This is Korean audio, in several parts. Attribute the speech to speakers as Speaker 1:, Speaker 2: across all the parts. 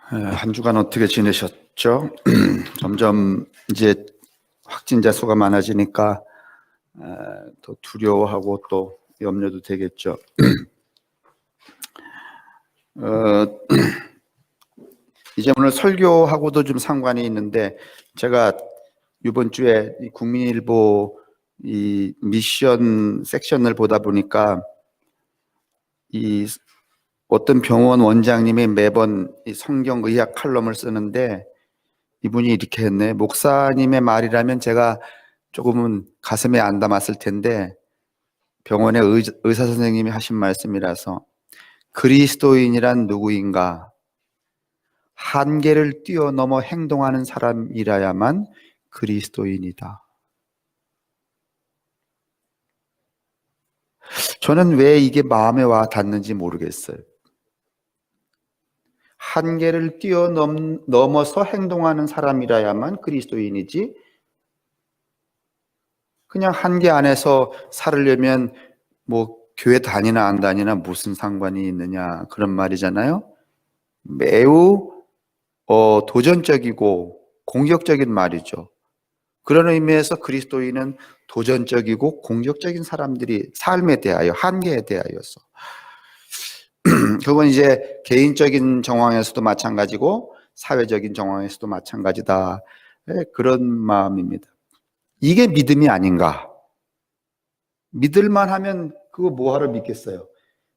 Speaker 1: 한 주간 어떻게 지내셨죠? 점점 이제 확진자 수가 많아지니까 더 두려워하고 또 염려도 되겠죠. 어, 이제 오늘 설교하고도 좀 상관이 있는데 제가 이번 주에 이 국민일보 이 미션 섹션을 보다 보니까 이 어떤 병원 원장님이 매번 이 성경 의학 칼럼을 쓰는데 이분이 이렇게 했네. 목사님의 말이라면 제가 조금은 가슴에 안 담았을 텐데 병원의 의사 선생님이 하신 말씀이라서 그리스도인이란 누구인가? 한계를 뛰어넘어 행동하는 사람이라야만 그리스도인이다. 저는 왜 이게 마음에 와 닿는지 모르겠어요. 한계를 뛰어넘어서 행동하는 사람이라야만 그리스도인이지 그냥 한계 안에서 살으려면 뭐 교회 다니나 안 다니나 무슨 상관이 있느냐 그런 말이잖아요. 매우 도전적이고 공격적인 말이죠. 그런 의미에서 그리스도인은 도전적이고 공격적인 사람들이 삶에 대하여 한계에 대하여서 그건 이제 개인적인 정황에서도 마찬가지고 사회적인 정황에서도 마찬가지다. 네, 그런 마음입니다. 이게 믿음이 아닌가? 믿을만 하면 그거 뭐하러 믿겠어요?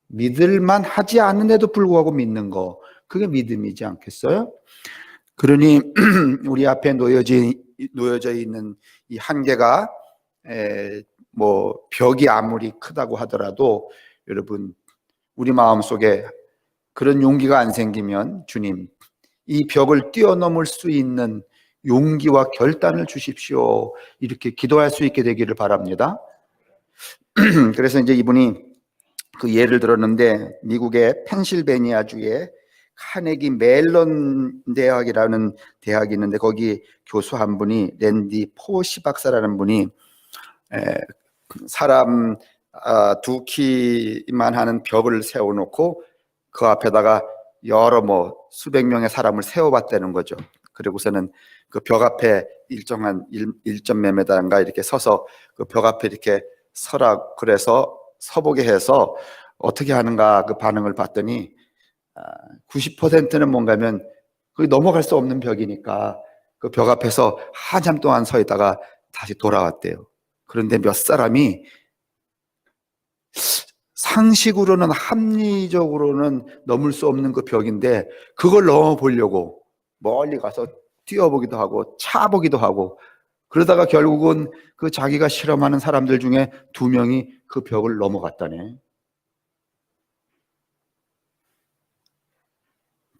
Speaker 1: 믿을만 하지 않는데도 불구하고 믿는 거, 그게 믿음이지 않겠어요? 그러니 우리 앞에 놓여져 있는 이 한계가 뭐 벽이 아무리 크다고 하더라도 여러분 우리 마음속에 그런 용기가 안 생기면 주님 이 벽을 뛰어넘을 수 있는 용기와 결단을 주십시오. 이렇게 기도할 수 있게 되기를 바랍니다. 그래서 이제 이분이 그 예를 들었는데 미국의 펜실베니아주의 카네기 멜론 대학이라는 대학이 있는데 거기 교수 한 분이 랜디 포시 박사라는 분이 사람 두 키만 하는 벽을 세워놓고 그 앞에다가 여러 뭐 수백 명의 사람을 세워봤다는 거죠. 그리고서는 그 벽 앞에 일정한 1.몇 미터인가 이렇게 서서 그 벽 앞에 이렇게 서라 그래서 서보게 해서 어떻게 하는가 그 반응을 봤더니 90%는 뭔가면 그 넘어갈 수 없는 벽이니까 그 벽 앞에서 한참 동안 서 있다가 다시 돌아왔대요. 그런데 몇 사람이 상식으로는 합리적으로는 넘을 수 없는 그 벽인데 그걸 넘어보려고 멀리 가서 뛰어보기도 하고 차보기도 하고 그러다가 결국은 그 자기가 실험하는 사람들 중에 2명이 그 벽을 넘어갔다네.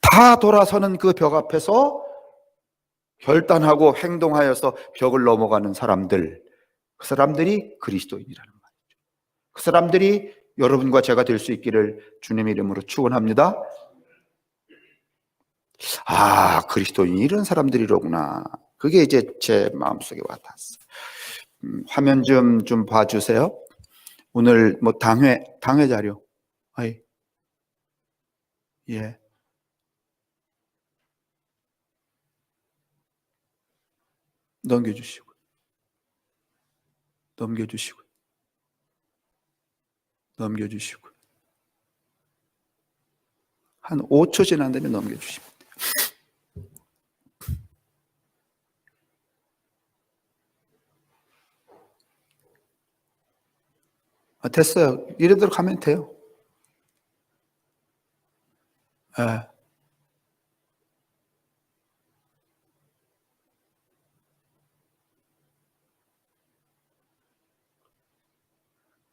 Speaker 1: 다 돌아서는 그 벽 앞에서 결단하고 행동하여서 벽을 넘어가는 사람들, 그 사람들이 그리스도인이라는 말이죠. 그 사람들이 여러분과 제가 될 수 있기를 주님 이름으로 축원합니다. 아, 그리스도인이 이런 사람들이로구나. 그게 이제 제 마음속에 와닿았어요. 화면 좀 봐주세요. 오늘 뭐 당회 자료. 아이, 예. 넘겨주시고, 넘겨주시고, 넘겨주시고. 한 5초 지난다면 넘겨주십니다. 됐어요. 이래대로 가면 돼요. 예.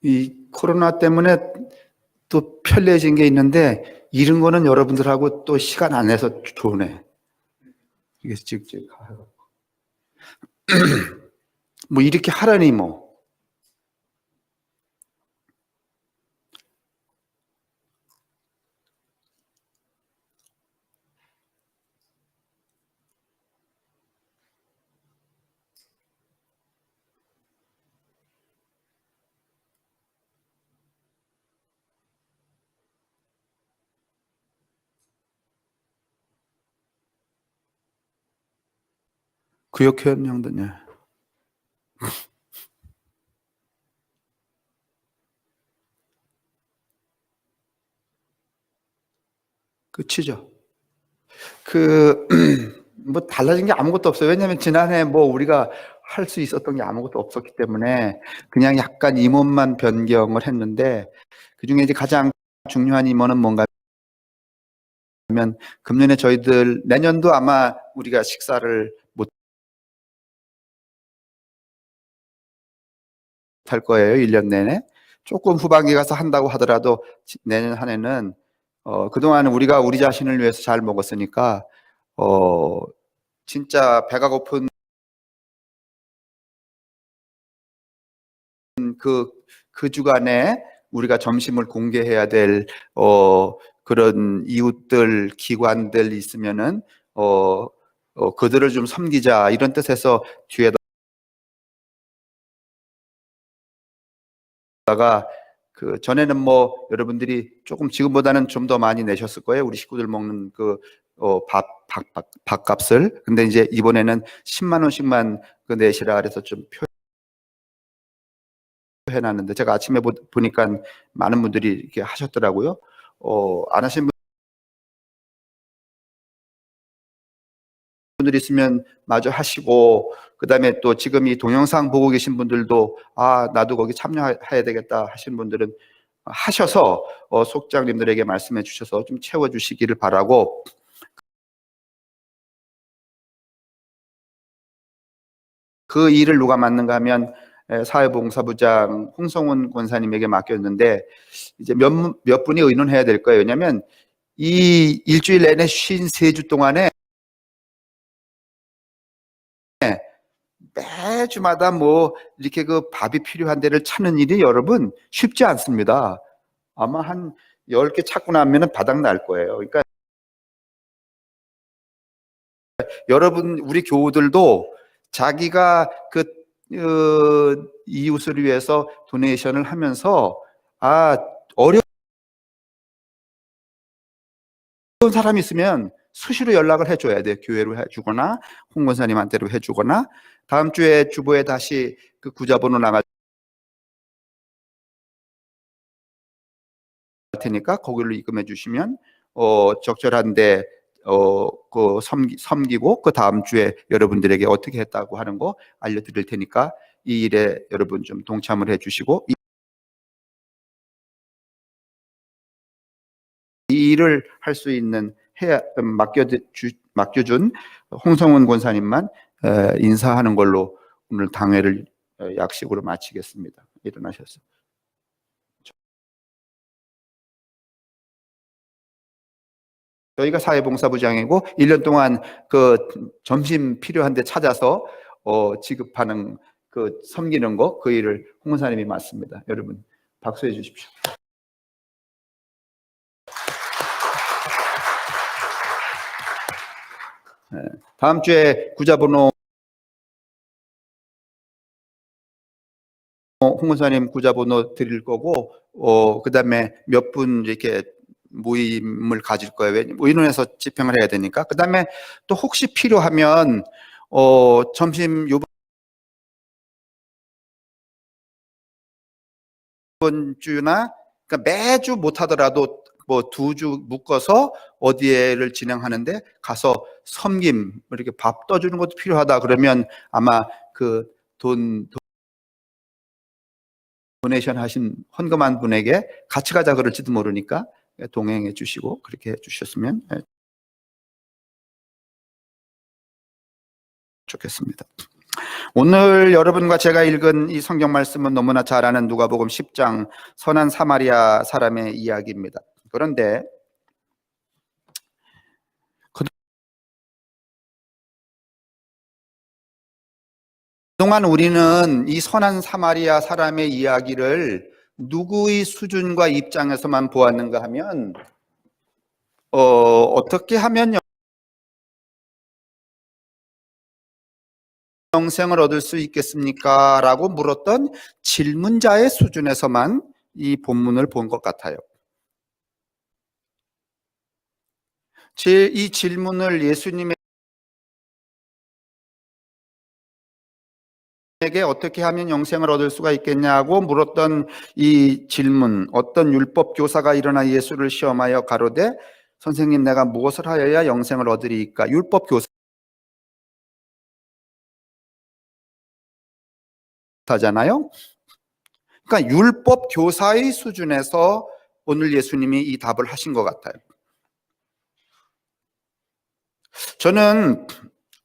Speaker 1: 이 코로나 때문에 또 편리해진 게 있는데 이런 거는 여러분들하고 또 시간 안 내서 좋네. 이게 직접 뭐 이렇게 하라니 뭐. 구역회원 명단이요. 끝이죠. 뭐 달라진 게 아무것도 없어요. 왜냐하면 지난해 뭐 우리가 할 수 있었던 게 아무것도 없었기 때문에 그냥 약간 임원만 변경을 했는데, 그중에 이제 가장 중요한 임원은 뭔가 하면, 금년에 저희들 내년도 아마 우리가 식사를 못 할 거예요. 1년 내내. 조금 후반기 가서 한다고 하더라도 내년 한 해는 그동안 우리가 우리 자신을 위해서 잘 먹었으니까 진짜 배가 고픈 그 주간에 우리가 점심을 공개해야 될 그런 이웃들, 기관들 있으면은 그들을 좀 섬기자, 이런 뜻에서 뒤에다가 그 전에는 뭐 여러분들이 조금 지금보다는 좀 더 많이 내셨을 거예요. 우리 식구들 먹는 그 밥값을. 근데 이제 이번에는 10만 원씩만 그 내시라 그래서 좀 해놨는데, 제가 아침에 보니까 많은 분들이 이렇게 하셨더라고요. 안 하신 분들이 있으면 마저 하시고, 그다음에 또 지금 이 동영상 보고 계신 분들도 나도 거기 참여해야 되겠다 하신 분들은 하셔서 속장님들에게 말씀해 주셔서 좀 채워주시기를 바라고, 그 일을 누가 맡는가 하면 사회봉사부장 홍성훈 권사님에게 맡겼는데, 이제 몇 분이 의논해야 될 거예요. 왜냐하면 이 일주일 내내 53주 동안에 매주마다 뭐 이렇게 그 밥이 필요한 데를 찾는 일이 여러분 쉽지 않습니다. 아마 한 10개 찾고 나면은 바닥 날 거예요. 그러니까 여러분, 우리 교우들도 자기가 이웃을 위해서 도네이션을 하면서 어려운 사람이 있으면 수시로 연락을 해줘야 돼요. 교회로 해주거나 홍 권사님한테로 해주거나, 다음 주에 주보에 다시 그 구자번호 나갈 테니까 거기로 입금해 주시면 적절한데 그 섬기고, 그 다음 주에 여러분들에게 어떻게 했다고 하는 거 알려드릴 테니까 이 일에 여러분 좀 동참을 해주시고, 이 일을 할 수 있는 맡겨준 홍성훈 권사님만 인사하는 걸로 오늘 당회를 약식으로 마치겠습니다. 일어나셔서. 저희가 사회봉사부장이고 1년 동안 그 점심 필요한 데 찾아서 지급하는 그 섬기는 거, 그 일을 홍 권사님이 맡습니다. 여러분 박수해 주십시오. 다음 주에 구자번호 홍 권사님 구자번호 드릴 거고, 그다음에 몇 분 이렇게 모임을 가질 거예요. 의논해서 집행을 해야 되니까. 그다음에 또 혹시 필요하면 점심 이번 주나, 그러니까 매주 못 하더라도 뭐 2주 묶어서 어디에를 진행하는데 가서 섬김, 이렇게 밥 떠주는 것도 필요하다 그러면 아마 그 도네이션 하신 헌금한 분에게 같이 가자 그럴지도 모르니까 동행해 주시고 그렇게 해 주셨으면 좋겠습니다. 오늘 여러분과 제가 읽은 이 성경 말씀은 너무나 잘 아는 누가복음 10장 선한 사마리아 사람의 이야기입니다. 그런데 그동안 우리는 이 선한 사마리아 사람의 이야기를 누구의 수준과 입장에서만 보았는가 하면 어떻게 하면 영생을 얻을 수 있겠습니까? 라고 물었던 질문자의 수준에서만 이 본문을 본 것 같아요. 이 질문을 예수님의 에게 어떻게 하면 영생을 얻을 수가 있겠냐고 물었던 이 질문, 어떤 율법 교사가 일어나 예수를 시험하여 가로되 선생님, 내가 무엇을 하여야 영생을 얻으리이까? 율법 교사잖아요. 그러니까 율법 교사의 수준에서 오늘 예수님이 이 답을 하신 것 같아요. 저는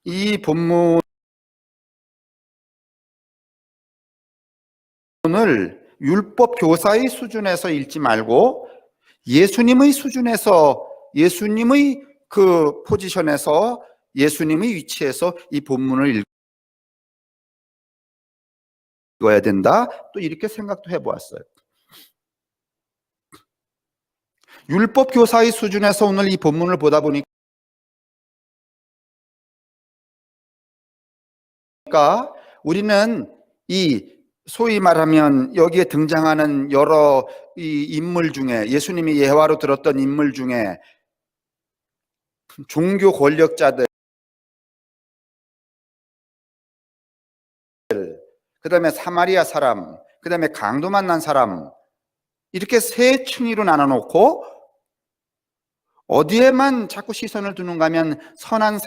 Speaker 1: 이 본문을 율법 교사의 수준에서 읽지 말고 예수님의 수준에서, 예수님의 그 포지션에서, 예수님의 위치에서 이 본문을 읽어야 된다. 또 이렇게 생각도 해보았어요. 율법 교사의 수준에서 오늘 이 본문을 보다 보니까 우리는 이 소위 말하면 여기에 등장하는 여러 이 인물 중에, 예수님이 예화로 들었던 인물 중에 종교 권력자들, 그 다음에 사마리아 사람, 그 다음에 강도 만난 사람, 이렇게 세 층위로 나눠놓고 어디에만 자꾸 시선을 두는가 하면 선한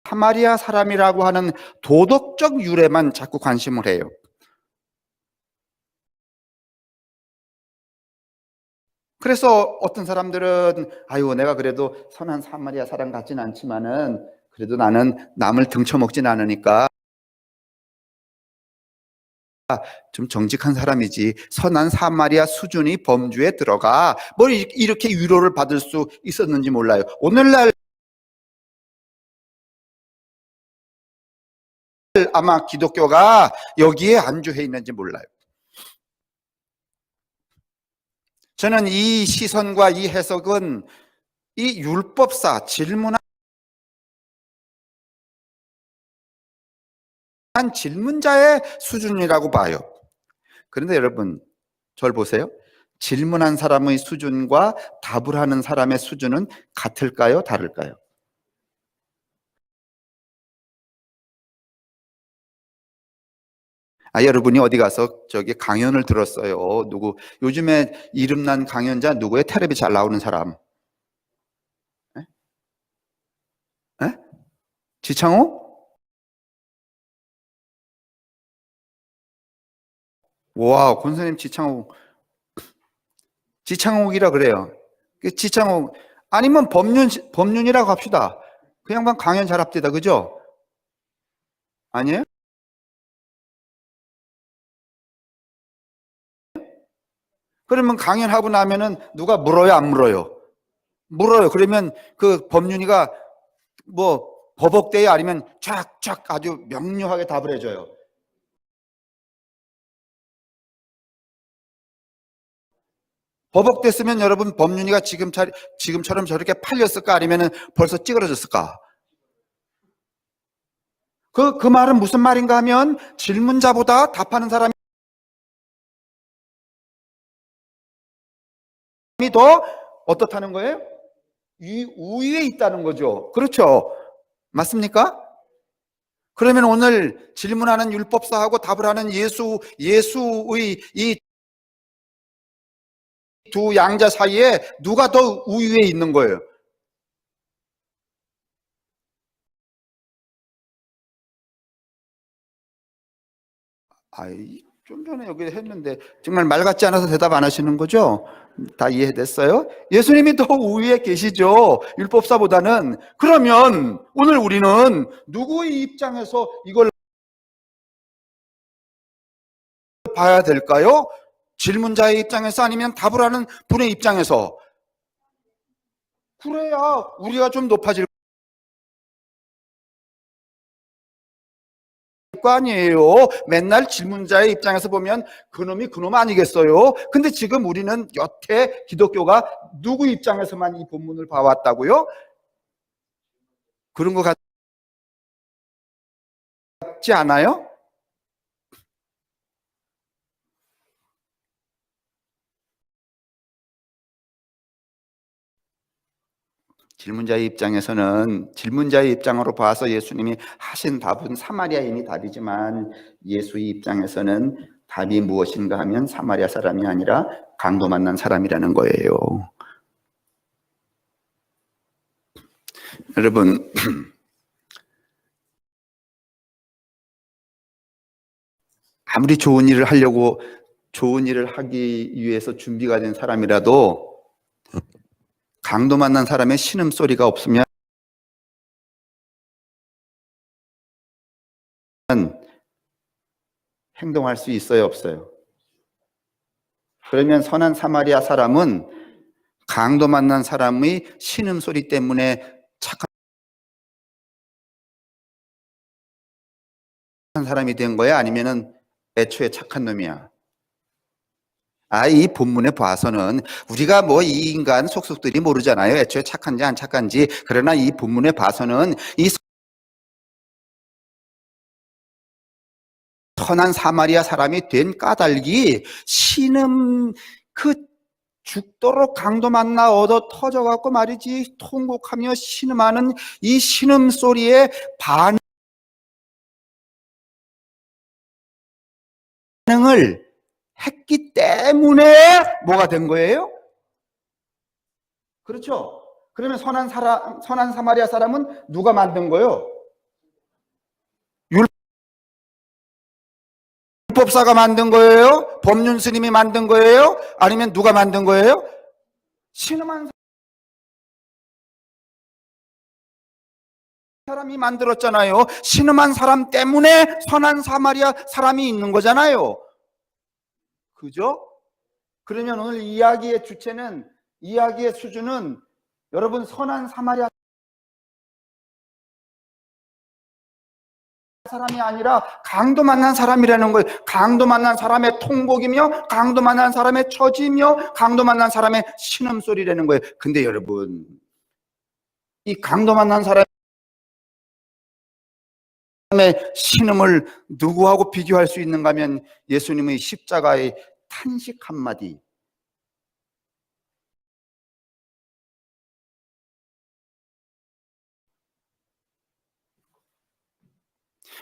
Speaker 1: 사마리아 사람이라고 하는 도덕적 유래만 자꾸 관심을 해요. 그래서 어떤 사람들은 아유, 내가 그래도 선한 사마리아 사람 같진 않지만은 그래도 나는 남을 등쳐먹진 않으니까 좀 정직한 사람이지, 선한 사마리아 수준이 범주에 들어가, 뭐 이렇게 위로를 받을 수 있었는지 몰라요. 오늘날 아마 기독교가 여기에 안주해 있는지 몰라요. 저는 이 시선과 이 해석은 이 율법사, 질문한 질문자의 수준이라고 봐요. 그런데 여러분, 저를 보세요. 질문한 사람의 수준과 답을 하는 사람의 수준은 같을까요? 다를까요? 여러분이 어디 가서 저기 강연을 들었어요. 누구, 요즘에 이름난 강연자 누구의 텔레비 잘 나오는 사람? 에? 에? 지창호? 와, 권사님 지창호, 지창욱이라 그래요. 지창욱, 아니면 법륜이라고 합시다. 그 양반 강연 잘 합디다. 그죠? 아니에요? 그러면 강연하고 나면은 누가 물어요, 안 물어요? 물어요. 그러면 그 법륜이가 뭐 버벅대요, 아니면 쫙쫙 아주 명료하게 답을 해줘요? 버벅댔으면 여러분 법륜이가 지금처럼 저렇게 팔렸을까, 아니면은 벌써 찌그러졌을까? 그 말은 무슨 말인가 하면 질문자보다 답하는 사람이 더 어떻다는 거예요? 이 우위에 있다는 거죠. 그렇죠? 맞습니까? 그러면 오늘 질문하는 율법사하고 답을 하는 예수의 이 두 양자 사이에 누가 더 우위에 있는 거예요? 좀 전에 여기 했는데 정말 말 같지 않아서 대답 안 하시는 거죠? 다 이해됐어요? 예수님이 더 우위에 계시죠, 율법사보다는. 그러면 오늘 우리는 누구의 입장에서 이걸 봐야 될까요? 질문자의 입장에서, 아니면 답을 하는 분의 입장에서? 그래야 우리가 좀 높아질 거 아니에요. 맨날 질문자의 입장에서 보면 그놈이 그놈 아니겠어요? 근데 지금 우리는 여태 기독교가 누구 입장에서만 이 본문을 봐왔다고요? 그런 것 같지 않아요? 질문자의 입장으로 봐서 예수님이 하신 답은 사마리아인이 답이지만 예수의 입장에서는 답이 무엇인가 하면 사마리아 사람이 아니라 강도 만난 사람이라는 거예요. 여러분, 아무리 좋은 일을 하기 위해서 준비가 된 사람이라도 강도 만난 사람의 신음소리가 없으면 행동할 수 있어요, 없어요? 그러면 선한 사마리아 사람은 강도 만난 사람의 신음소리 때문에 착한 사람이 된 거야? 아니면은 애초에 착한 놈이야? 이 본문에 봐서는 우리가 이 인간 속속들이 모르잖아요. 애초에 착한지 안 착한지. 그러나 이 본문에 봐서는 이 선한 사마리아 사람이 된 까닭이 신음 죽도록 강도 만나 얻어 터져갖고 말이지 통곡하며 신음하는 이 신음소리에 반응을 했기 때문에 뭐가 된 거예요? 그렇죠? 그러면 선한 사마리아 사람은 누가 만든 거예요? 율법사가 만든 거예요? 법륜 스님이 만든 거예요? 아니면 누가 만든 거예요? 신음한 사람이 만들었잖아요. 신음한 사람 때문에 선한 사마리아 사람이 있는 거잖아요. 그죠? 그러면 오늘 이야기의 수준은 여러분 선한 사마리아 사람이 아니라 강도 만난 사람이라는 거예요. 강도 만난 사람의 통곡이며 강도 만난 사람의 처지며 강도 만난 사람의 신음소리라는 거예요. 근데 여러분, 이 강도 만난 사람의 신음을 누구하고 비교할 수 있는가 하면 예수님의 십자가의 탄식 한마디.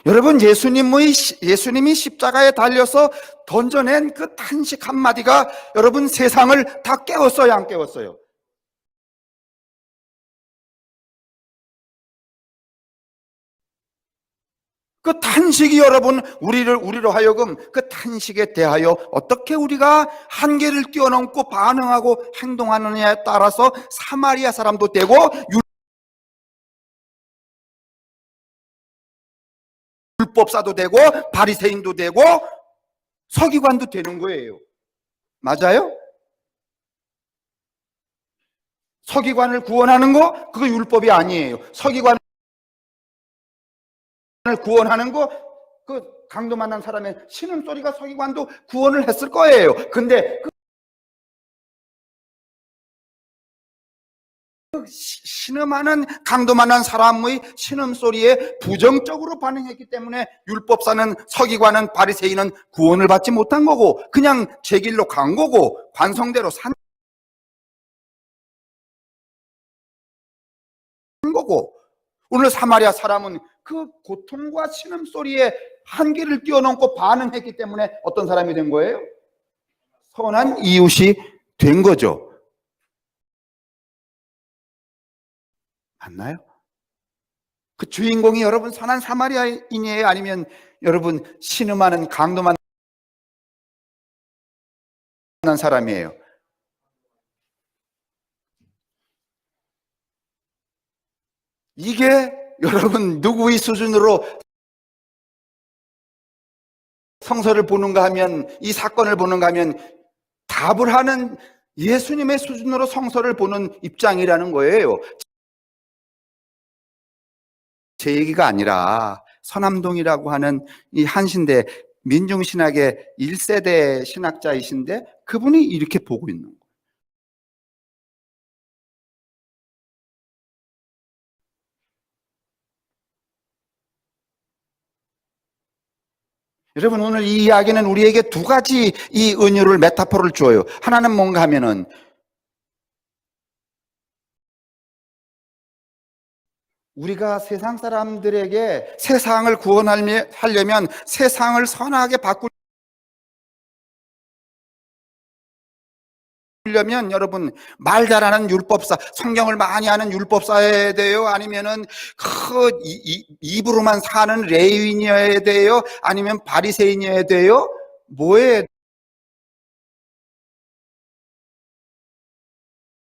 Speaker 1: 여러분, 예수님이 십자가에 달려서 던져낸 그 탄식 한마디가 여러분 세상을 다 깨웠어요, 안 깨웠어요? 그 탄식이 여러분 우리로 하여금 그 탄식에 대하여 어떻게 우리가 한계를 뛰어넘고 반응하고 행동하느냐에 따라서 사마리아 사람도 되고 율법사도 되고 바리새인도 되고 서기관도 되는 거예요. 맞아요? 서기관을 구원하는 거 그거 율법이 아니에요. 서기관을 구원하는 거 그 강도 만난 사람의 신음소리가 서기관도 구원을 했을 거예요. 근데 신음하는 강도 만난 사람의 신음소리에 부정적으로 반응했기 때문에 율법사는 서기관은 바리새인은 구원을 받지 못한 거고 그냥 제 길로 간 거고 관성대로 산 거고 오늘 사마리아 사람은 그 고통과 신음소리에 한계를 뛰어넘고 반응했기 때문에 어떤 사람이 된 거예요? 선한 이웃이 된 거죠. 맞나요? 그 주인공이 여러분 선한 사마리아인이에요? 아니면 여러분 신음하는 강도 만난 사람이에요? 이게 여러분 누구의 수준으로 성서를 보는가 하면 이 사건을 보는가 하면 답을 하는 예수님의 수준으로 성서를 보는 입장이라는 거예요. 제 얘기가 아니라 서남동이라고 하는 이 한신대 민중신학의 1세대 신학자이신데 그분이 이렇게 보고 있는 거예요. 여러분 오늘 이 이야기는 우리에게 두 가지 이 은유를 메타포를 줘요. 하나는 뭔가 하면은 우리가 세상 사람들에게 세상을 구원하려면 세상을 선하게 바꾸려면 여러분 말 잘하는 율법사, 성경을 많이 아는 율법사여야 돼요? 아니면은 입으로만 사는 레위인이어야 돼요? 아니면 바리새인이어야 돼요? 뭐여야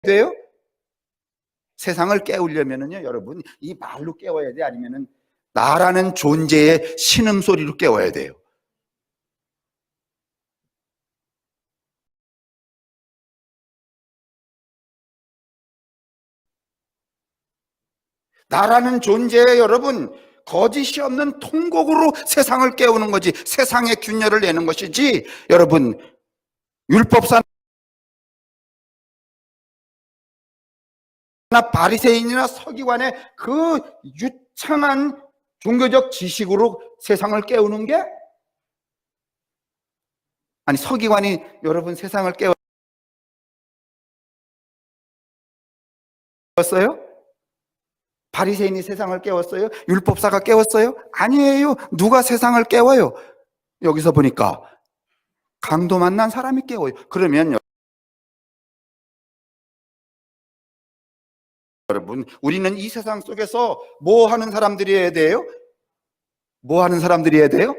Speaker 1: 돼요? 세상을 깨우려면은요, 여러분, 이 말로 깨워야 돼? 아니면은 나라는 존재의 신음소리로 깨워야 돼요? 나라는 존재에 여러분 거짓이 없는 통곡으로 세상을 깨우는 거지, 세상의 균열을 내는 것이지, 여러분 율법사나 바리새인이나 서기관의 그 유창한 종교적 지식으로 세상을 깨우는 게, 아니 서기관이 여러분 세상을 깨웠어요? 바리새인이 세상을 깨웠어요? 율법사가 깨웠어요? 아니에요. 누가 세상을 깨워요? 여기서 보니까 강도 만난 사람이 깨워요. 그러면 여러분, 우리는 이 세상 속에서 뭐 하는 사람들이어야 돼요? 뭐 하는 사람들이어야 돼요?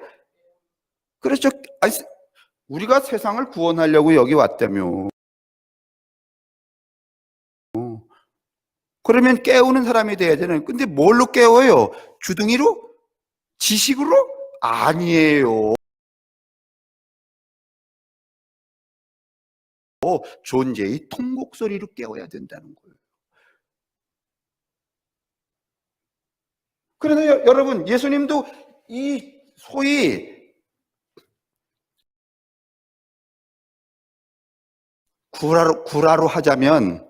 Speaker 1: 그렇죠. 아니, 우리가 세상을 구원하려고 여기 왔다며. 그러면 깨우는 사람이 돼야 되는. 근데 뭘로 깨워요? 주둥이로? 지식으로? 아니에요. 존재의 통곡 소리로 깨워야 된다는 거예요. 그래서 여러분, 예수님도 이 소위 구라로 하자면,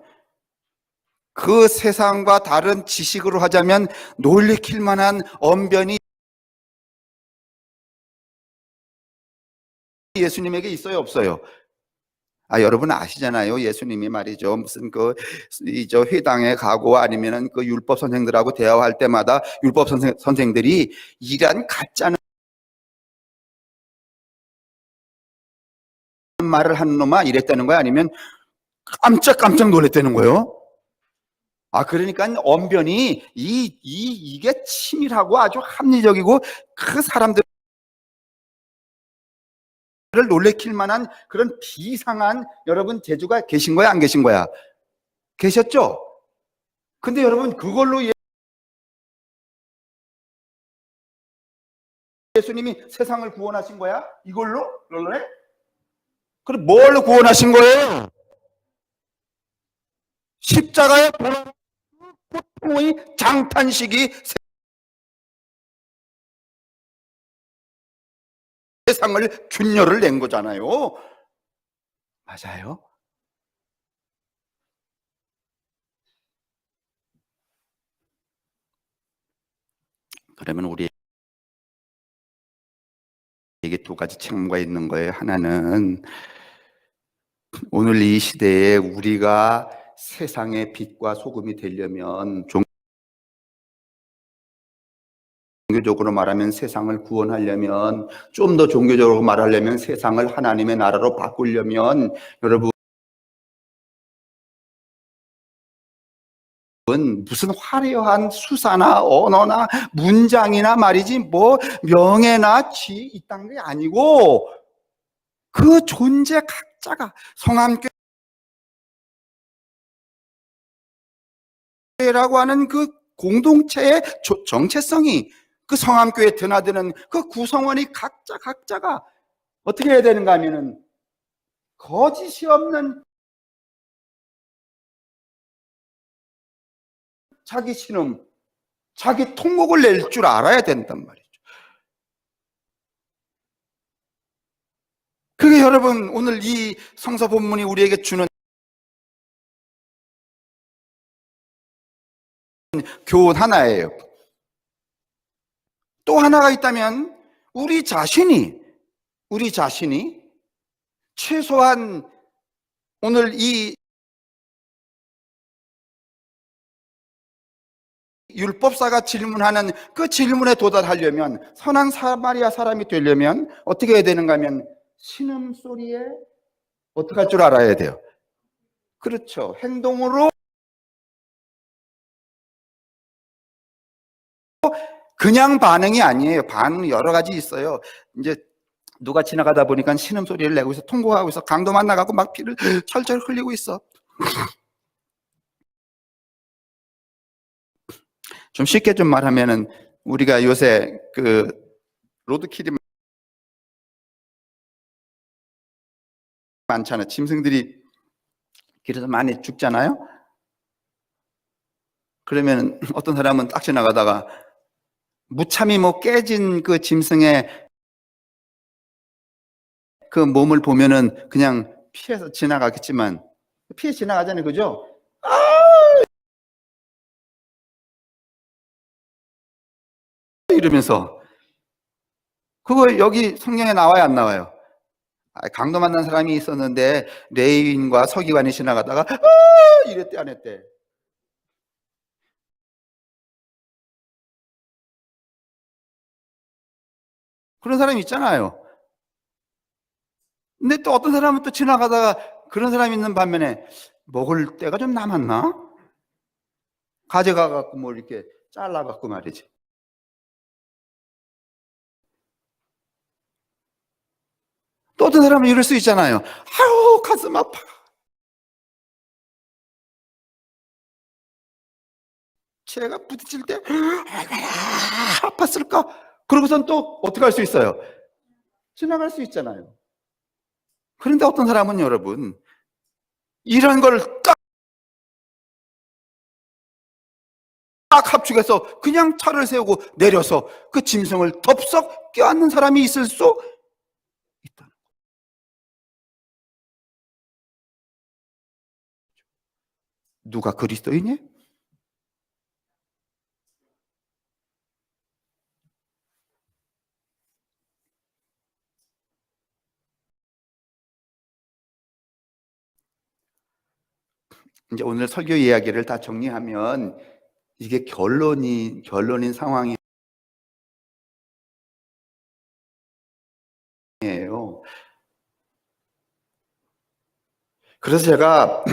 Speaker 1: 그 세상과 다른 지식으로 하자면 놀래킬 만한 언변이 예수님에게 있어요, 없어요? 여러분 아시잖아요. 예수님이 말이죠. 무슨 저 회당에 가고 아니면은 그 율법 선생들하고 대화할 때마다 율법 선생들이 이런 가짜는 말을 하는 놈아 이랬다는 거야? 아니면 깜짝 놀랐다는 거예요? 그러니까 언변이 이게 치밀하고 아주 합리적이고 그 사람들을 놀래킬 만한 그런 비상한 여러분 재주가 계신 거야, 안 계신 거야? 계셨죠? 근데 여러분 그걸로 예수님이 세상을 구원하신 거야? 이걸로? 그럴래? 그럼 뭘로 구원하신 거예요? 십자가의 고통의 장탄식이 세상을 균열을 낸 거잖아요. 맞아요? 그러면 우리에게 두 가지 책무가 있는 거예요. 하나는 오늘 이 시대에 우리가 세상의 빛과 소금이 되려면, 종교적으로 말하면 세상을 구원하려면, 좀 더 종교적으로 말하려면 세상을 하나님의 나라로 바꾸려면, 여러분 무슨 화려한 수사나 언어나 문장이나 말이지 뭐 명예나 지 이딴 게 아니고 그 존재 각자가 성함교회라고 하는 그 공동체의 정체성이, 그 성함교회에 드나드는 그 구성원이 각자가 어떻게 해야 되는가 하면은 거짓이 없는 자기 신음, 자기 통곡을 낼 줄 알아야 된단 말이죠. 그게 여러분 오늘 이 성서 본문이 우리에게 주는 교훈 하나예요. 또 하나가 있다면 우리 자신이 최소한 오늘 이 율법사가 질문하는 그 질문에 도달하려면, 선한 사마리아 사람이 되려면 어떻게 해야 되는가 하면 신음소리에 어떻게 할 줄 알아야 돼요. 그렇죠. 행동으로, 그냥 반응이 아니에요. 반응 여러 가지 있어요. 이제 누가 지나가다 보니까 신음소리를 내고 있어. 통곡하고 있어. 강도 만나가고 막 피를 철철 흘리고 있어. 좀 쉽게 좀 말하면은, 우리가 요새 그 로드킬이 많잖아요. 짐승들이 길에서 많이 죽잖아요. 그러면 어떤 사람은 딱 지나가다가 무참히 뭐 깨진 그 짐승의 그 몸을 보면은 그냥 피해서 지나가겠지만, 피해 지나가잖아요. 그죠? 이러면서. 그거 여기 성경에 나와요, 안 나와요? 강도 만난 사람이 있었는데 레위인과 서기관이 지나가다가 이랬대, 안 했대? 그런 사람이 있잖아요. 근데 또 어떤 사람은 또 지나가다가, 그런 사람이 있는 반면에 먹을 때가 좀 남았나? 가져가갖고 뭐 이렇게 잘라갖고 말이지. 또 어떤 사람은 이럴 수 있잖아요. 아유, 가슴 아파. 제가 부딪힐 때 아팠을까? 그러고선 또 어떻게 할 수 있어요? 지나갈 수 있잖아요. 그런데 어떤 사람은 여러분, 이런 걸 딱 합축해서 그냥 차를 세우고 내려서 그 짐승을 덥석 껴안는 사람이 있을 수 있다. 누가 그리스도이니? 이제 오늘 설교 이야기를 다 정리하면 이게 결론인 상황이에요. 그래서 제가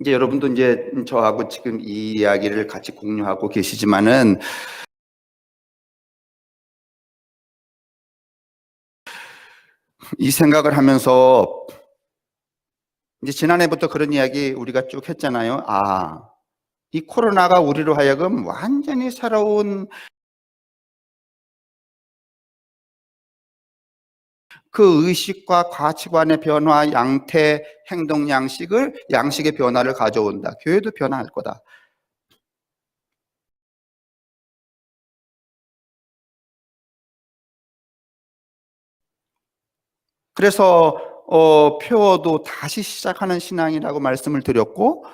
Speaker 1: 이제 여러분도 이제 저하고 지금 이 이야기를 같이 공유하고 계시지만은, 이 생각을 하면서 이제 지난해부터 그런 이야기 우리가 쭉 했잖아요. 이 코로나가 우리로 하여금 완전히 새로운 그 의식과 가치관의 변화, 양태, 행동 양식의 변화를 가져온다. 교회도 변화할 거다. 그래서 표어도 다시 시작하는 신앙이라고 말씀을 드렸고,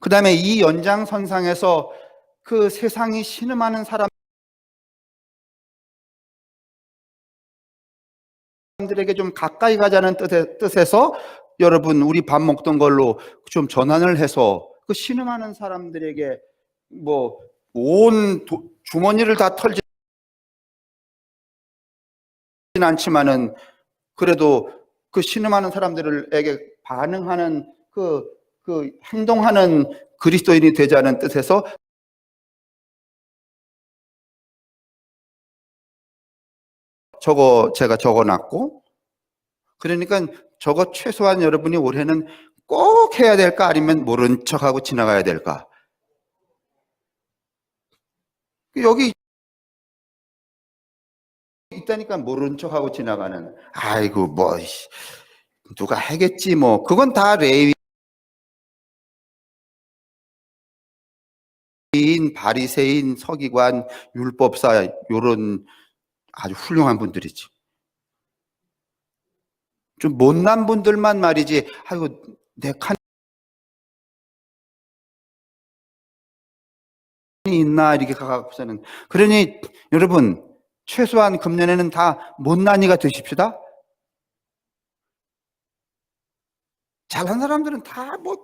Speaker 1: 그 다음에 이 연장선상에서 그 세상이 신음하는 사람들에게 좀 가까이 가자는 뜻에서 여러분, 우리 밥 먹던 걸로 좀 전환을 해서 그 신음하는 사람들에게 뭐 온 주머니를 다 털진 않지만은, 그래도 그 신음하는 사람들에게 반응하는 그 행동하는 그리스도인이 되자는 뜻에서 제가 적어놨고, 그러니까 저거 최소한 여러분이 올해는 꼭 해야 될까, 아니면 모른 척하고 지나가야 될까? 여기 있다니까 모른 척하고 지나가는, 아이고 뭐 누가 하겠지 뭐, 그건 다 레위인, 바리새인, 서기관, 율법사, 요런 아주 훌륭한 분들이지. 좀 못난 분들만 말이지, 아이고 내 칸이 있나 이렇게 가갖고서는. 그러니 여러분, 최소한 금년에는 다 못난이가 되십시다. 잘한 사람들은 다 뭐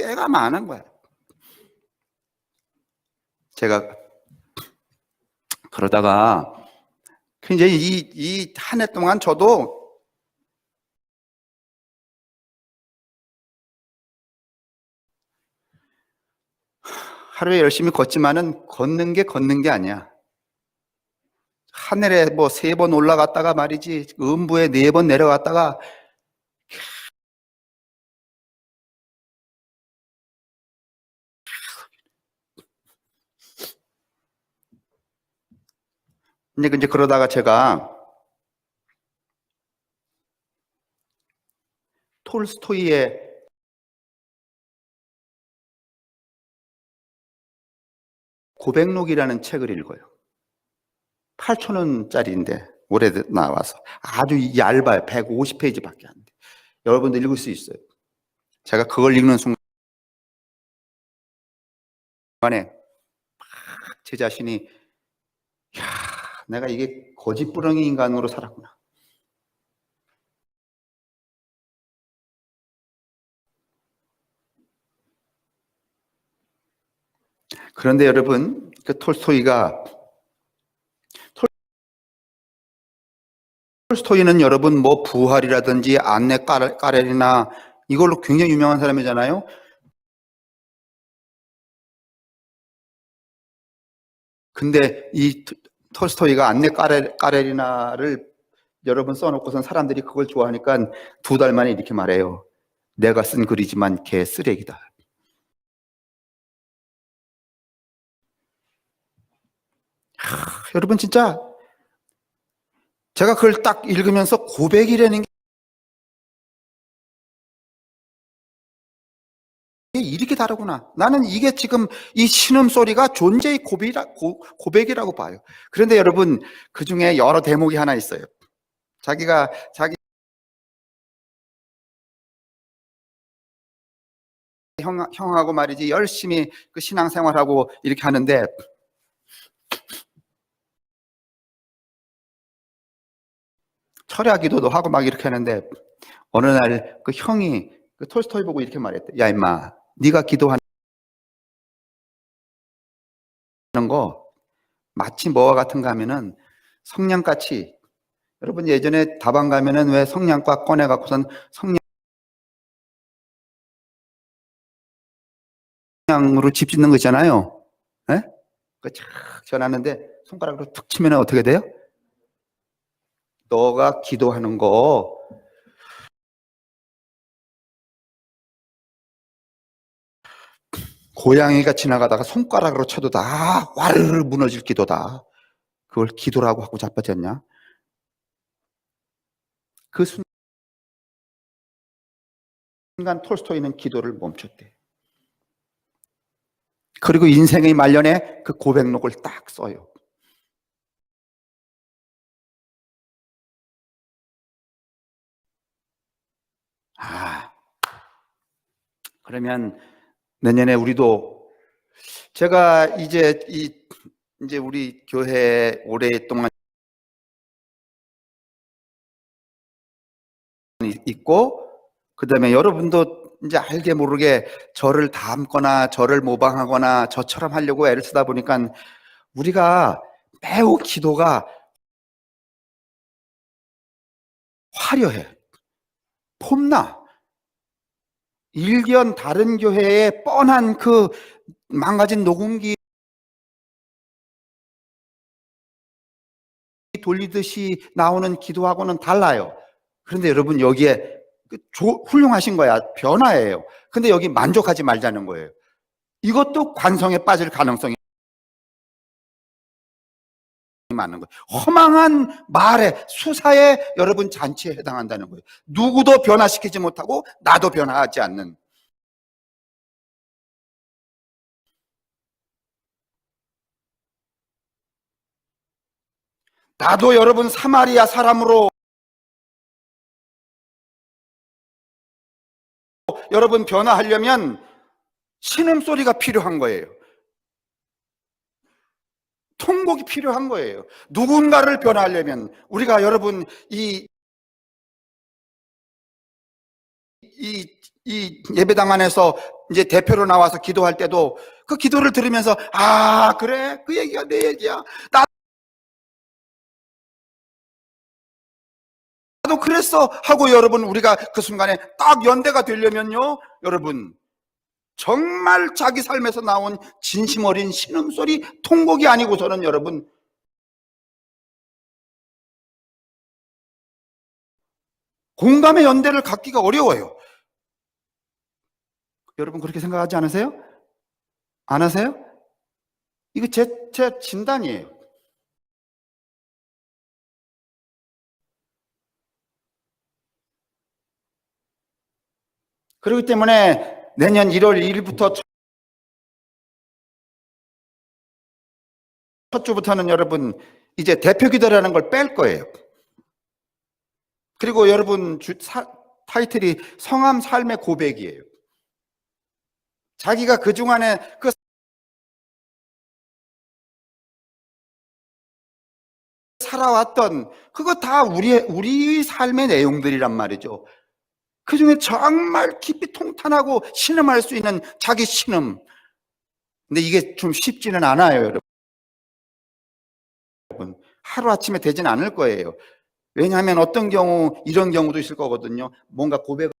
Speaker 1: 꽤가 많은 거야. 제가 그러다가 굉장히 이 한 해 동안 저도 하루에 열심히 걷지만은 걷는 게 아니야. 하늘에 뭐 3번 올라갔다가 말이지, 음부에 4번 내려갔다가, 근데 이제 그러다가 제가 톨스토이의 고백록이라는 책을 읽어요. 8,000원짜리인데 올해 나와서 아주 얇아요. 150페이지밖에 안 돼. 여러분들 읽을 수 있어요. 제가 그걸 읽는 순간에 제 자신이, 야, 내가 이게 거짓부렁이 인간으로 살았구나. 그런데 여러분, 그 톨스토이는 여러분 뭐 부활이라든지 안내 까레리나 이걸로 굉장히 유명한 사람이잖아요. 근데 이 톨스토이가 안내 까레리나를 여러분 써놓고선 사람들이 그걸 좋아하니까 2달 만에 이렇게 말해요. 내가 쓴 글이지만 개 쓰레기다. 여러분 진짜 제가 그걸 딱 읽으면서 고백이라는 게 이렇게 다르구나. 나는 이게 지금 이 신음소리가 존재의 고백이라고 봐요. 그런데 여러분, 그 중에 여러 대목이 하나 있어요. 자기 형하고 말이지 열심히 그 신앙생활하고 이렇게 하는데, 철야 기도도 하고 막 이렇게 하는데, 어느 날 그 형이 그 톨스토이 보고 이렇게 말했대. 야 임마, 네가 기도하는 거 마치 뭐와 같은가 하면은 성냥같이, 여러분 예전에 다방 가면은 왜 성냥과 꺼내 갖고선 성냥으로 집 짓는 거 있잖아요. 예? 그착 전하는데 손가락으로 툭 치면 어떻게 돼요? 너가 기도하는 거 고양이가 지나가다가 손가락으로 쳐도 다 와르르 무너질 기도다. 그걸 기도라고 하고 자빠졌냐? 그 순간 톨스토이는 기도를 멈췄대. 그리고 인생의 말년에 그 고백록을 딱 써요. 그러면 내년에 우리도, 제가 이제 우리 교회 오랫동안 있고, 그 다음에 여러분도 이제 알게 모르게 저를 닮거나 저를 모방하거나 저처럼 하려고 애를 쓰다 보니까 우리가 매우 기도가 화려해. 폼나. 일견 다른 교회의 뻔한 그 망가진 녹음기 돌리듯이 나오는 기도하고는 달라요. 그런데 여러분 여기에 훌륭하신 거야. 변화예요. 근데 여기 만족하지 말자는 거예요. 이것도 관성에 빠질 가능성이 많은 거예요. 허망한 말에, 수사에 여러분 잔치에 해당한다는 거예요. 누구도 변화시키지 못하고 나도 변화하지 않는. 나도 여러분 사마리아 사람으로 여러분 변화하려면 신음소리가 필요한 거예요. 통곡이 필요한 거예요. 누군가를 변화하려면 우리가 여러분 이 이 예배당 안에서 이제 대표로 나와서 기도할 때도 그 기도를 들으면서 아, 그래? 그 얘기가 내 얘기야. 나도 그랬어 하고 여러분 우리가 그 순간에 딱 연대가 되려면요, 여러분 정말 자기 삶에서 나온 진심 어린 신음소리, 통곡이 아니고서는 여러분 공감의 연대를 갖기가 어려워요. 여러분 그렇게 생각하지 않으세요? 안 하세요? 이거 제 진단이에요. 그렇기 때문에 내년 1월 1일부터 첫 주부터는 여러분 이제 대표 기도라는 걸 뺄 거예요. 그리고 여러분 타이틀이 성함 삶의 고백이에요. 자기가 그중안에 그 살아왔던 그거 다 우리 삶의 내용들이란 말이죠. 그 중에 정말 깊이 통탄하고 신음할 수 있는 자기 신음. 근데 이게 좀 쉽지는 않아요, 여러분. 하루아침에 되진 않을 거예요. 왜냐하면 어떤 경우 이런 경우도 있을 거거든요. 뭔가 고백을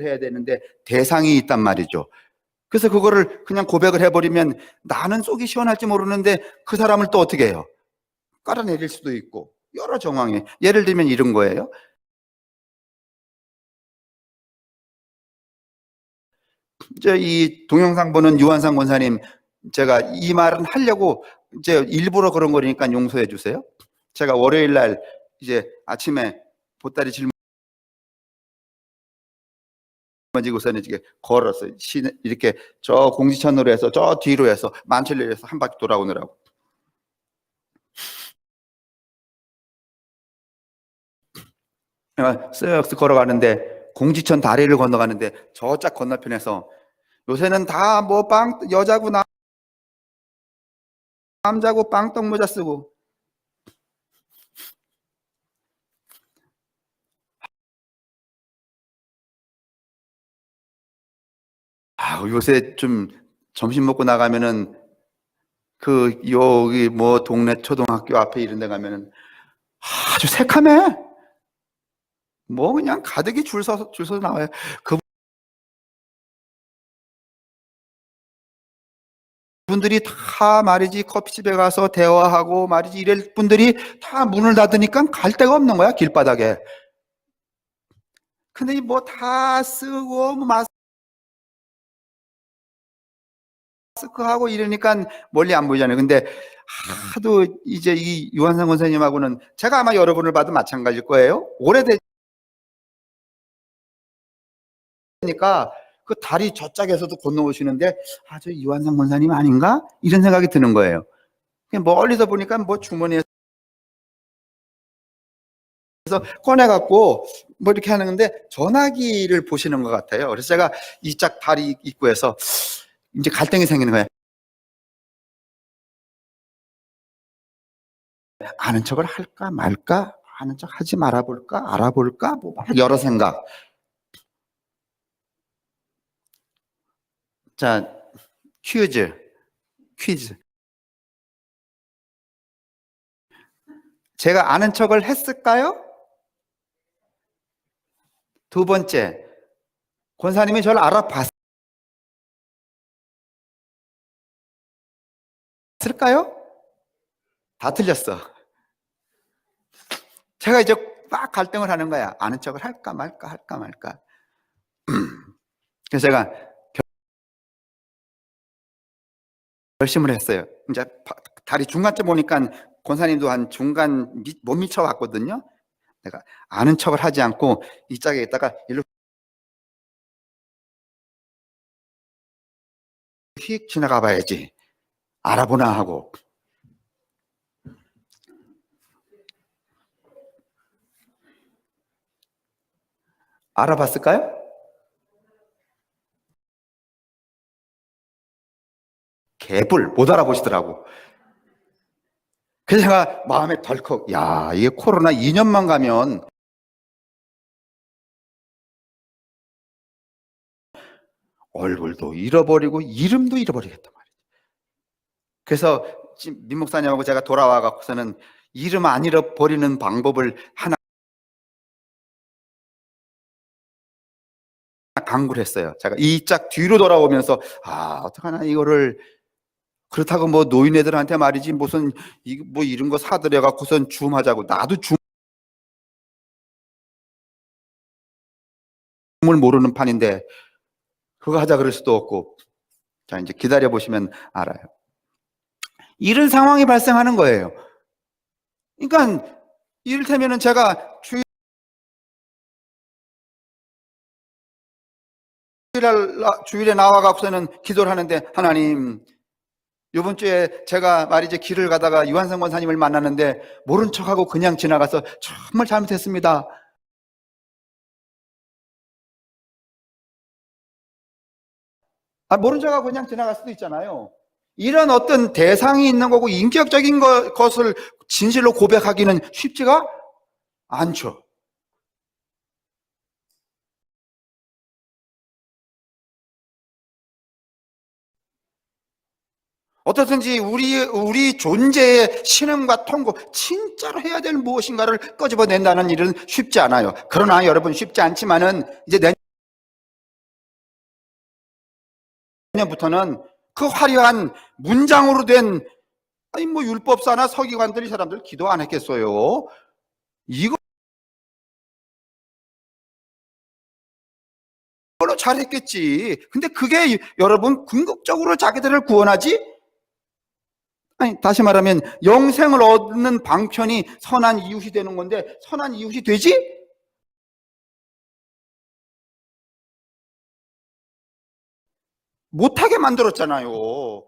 Speaker 1: 해야 되는데 대상이 있단 말이죠. 그래서 그거를 그냥 고백을 해버리면 나는 속이 시원할지 모르는데 그 사람을 또 어떻게 해요? 깔아내릴 수도 있고 여러 정황에 예를 들면 이런 거예요. 이제 이 동영상 보는 유한상 권사님, 제가 이 말은 하려고 이제 일부러 그런 거니까 용서해 주세요. 제가 월요일 날 이제 아침에 보따리 짊어지고서는 이렇게 걸었어요. 이렇게 저 공지천으로 해서 저 뒤로 해서 만천리로 해서 한 바퀴 돌아오느라고. 쓱쓱 걸어가는데 공지천 다리를 건너가는데 저짝 건너편에서 요새는 다 뭐 여자고 남자고 빵떡 모자 쓰고 요새 좀 점심 먹고 나가면은 그 여기 뭐 동네 초등학교 앞에 이런 데 가면은 아주 새카매. 뭐 그냥 가득히 줄 서서 나와요. 그분들이 다 말이지 커피집에 가서 대화하고 말이지 이럴 분들이 다 문을 닫으니까 갈 데가 없는 거야, 길바닥에. 근데 뭐 다 쓰고 뭐 마스크하고 이러니까 멀리 안 보이잖아요. 근데 하도 이제 이 유한상 권사님하고는 제가 아마 여러분을 봐도 마찬가지일 거예요. 오래되니까 그 다리 저짝에서도 건너오시는데 저 유한상 권사님 아닌가? 이런 생각이 드는 거예요. 그냥 멀리서 보니까 뭐 주머니에서 꺼내갖고 뭐 이렇게 하는데 전화기를 보시는 것 같아요. 그래서 제가 이 짝 다리 입구에서 이제 갈등이 생기는 거예요. 아는 척을 할까 말까? 아는 척 하지 말아볼까? 알아볼까? 뭐 여러 생각. 자, 퀴즈. 제가 아는 척을 했을까요? 두 번째, 권사님이 저를 알아봤을까요? 다 틀렸어. 제가 이제 막 갈등을 하는 거야. 아는 척을 할까 말까, 할까 말까. 그래서 제가 결심을 했어요. 이제 다리 중간쯤 오니까 권사님도 한 중간 못 미쳐 왔거든요. 내가 아는 척을 하지 않고 이 짝에 있다가 일로 휙 지나가 봐야지. 알아보나 하고. 알아봤을까요? 개불 못 알아보시더라고. 그래서 제가 마음에 덜컥, 야, 이게 코로나 2년만 가면 얼굴도 잃어버리고 이름도 잃어버리겠단 말이에요. 그래서 민 목사님하고 제가 돌아와 갖고서는 이름 안 잃어버리는 방법을 하나 강구를 했어요. 제가 이 짝 뒤로 돌아오면서 어떡하나 이거를. 그렇다고 뭐 노인애들한테 말이지 무슨 뭐 이런 거 사들여 갖고선 줌하자고. 나도 줌을 모르는 판인데 그거 하자 그럴 수도 없고. 자, 이제 기다려 보시면 알아요. 이런 상황이 발생하는 거예요. 그러니까 이를테면은 제가 주일에 나와 갖고서는 기도를 하는데, 하나님, 이번 주에 제가 말이지 길을 가다가 유한성 권사님을 만났는데 모른 척하고 그냥 지나가서 정말 잘못했습니다. 모른 척하고 그냥 지나갈 수도 있잖아요. 이런 어떤 대상이 있는 거고 인격적인 것을 진실로 고백하기는 쉽지가 않죠. 어떻든지 우리 존재의 신음과 통고, 진짜로 해야 될 무엇인가를 끄집어낸다는 일은 쉽지 않아요. 그러나 여러분, 쉽지 않지만은 이제 내년부터는 그 화려한 문장으로 된 뭐 율법사나 서기관들이 사람들 기도 안 했겠어요. 이걸로 잘했겠지. 근데 그게 여러분 궁극적으로 자기들을 구원하지? 아니, 다시 말하면 영생을 얻는 방편이 선한 이웃이 되는 건데 선한 이웃이 되지? 못하게 만들었잖아요.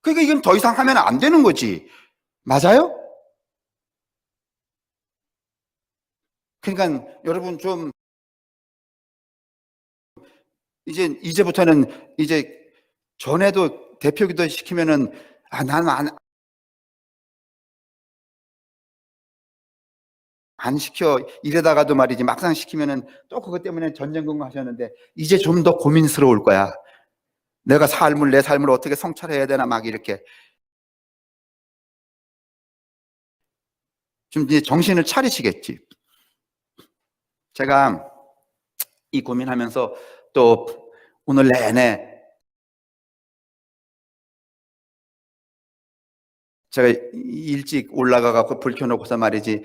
Speaker 1: 그러니까 이건 더 이상 하면 안 되는 거지. 맞아요? 그러니까 여러분 좀 이제부터는 이제 전에도 대표기도 시키면은 나는 안 시켜 이러다가도 말이지 막상 시키면은 또 그것 때문에 전쟁근무 하셨는데 이제 좀 더 고민스러울 거야. 내가 내 삶을 어떻게 성찰해야 되나 막 이렇게 좀 이제 정신을 차리시겠지. 제가 이 고민하면서 또 오늘 내내 제가 일찍 올라가 갖고 불 켜놓고서 말이지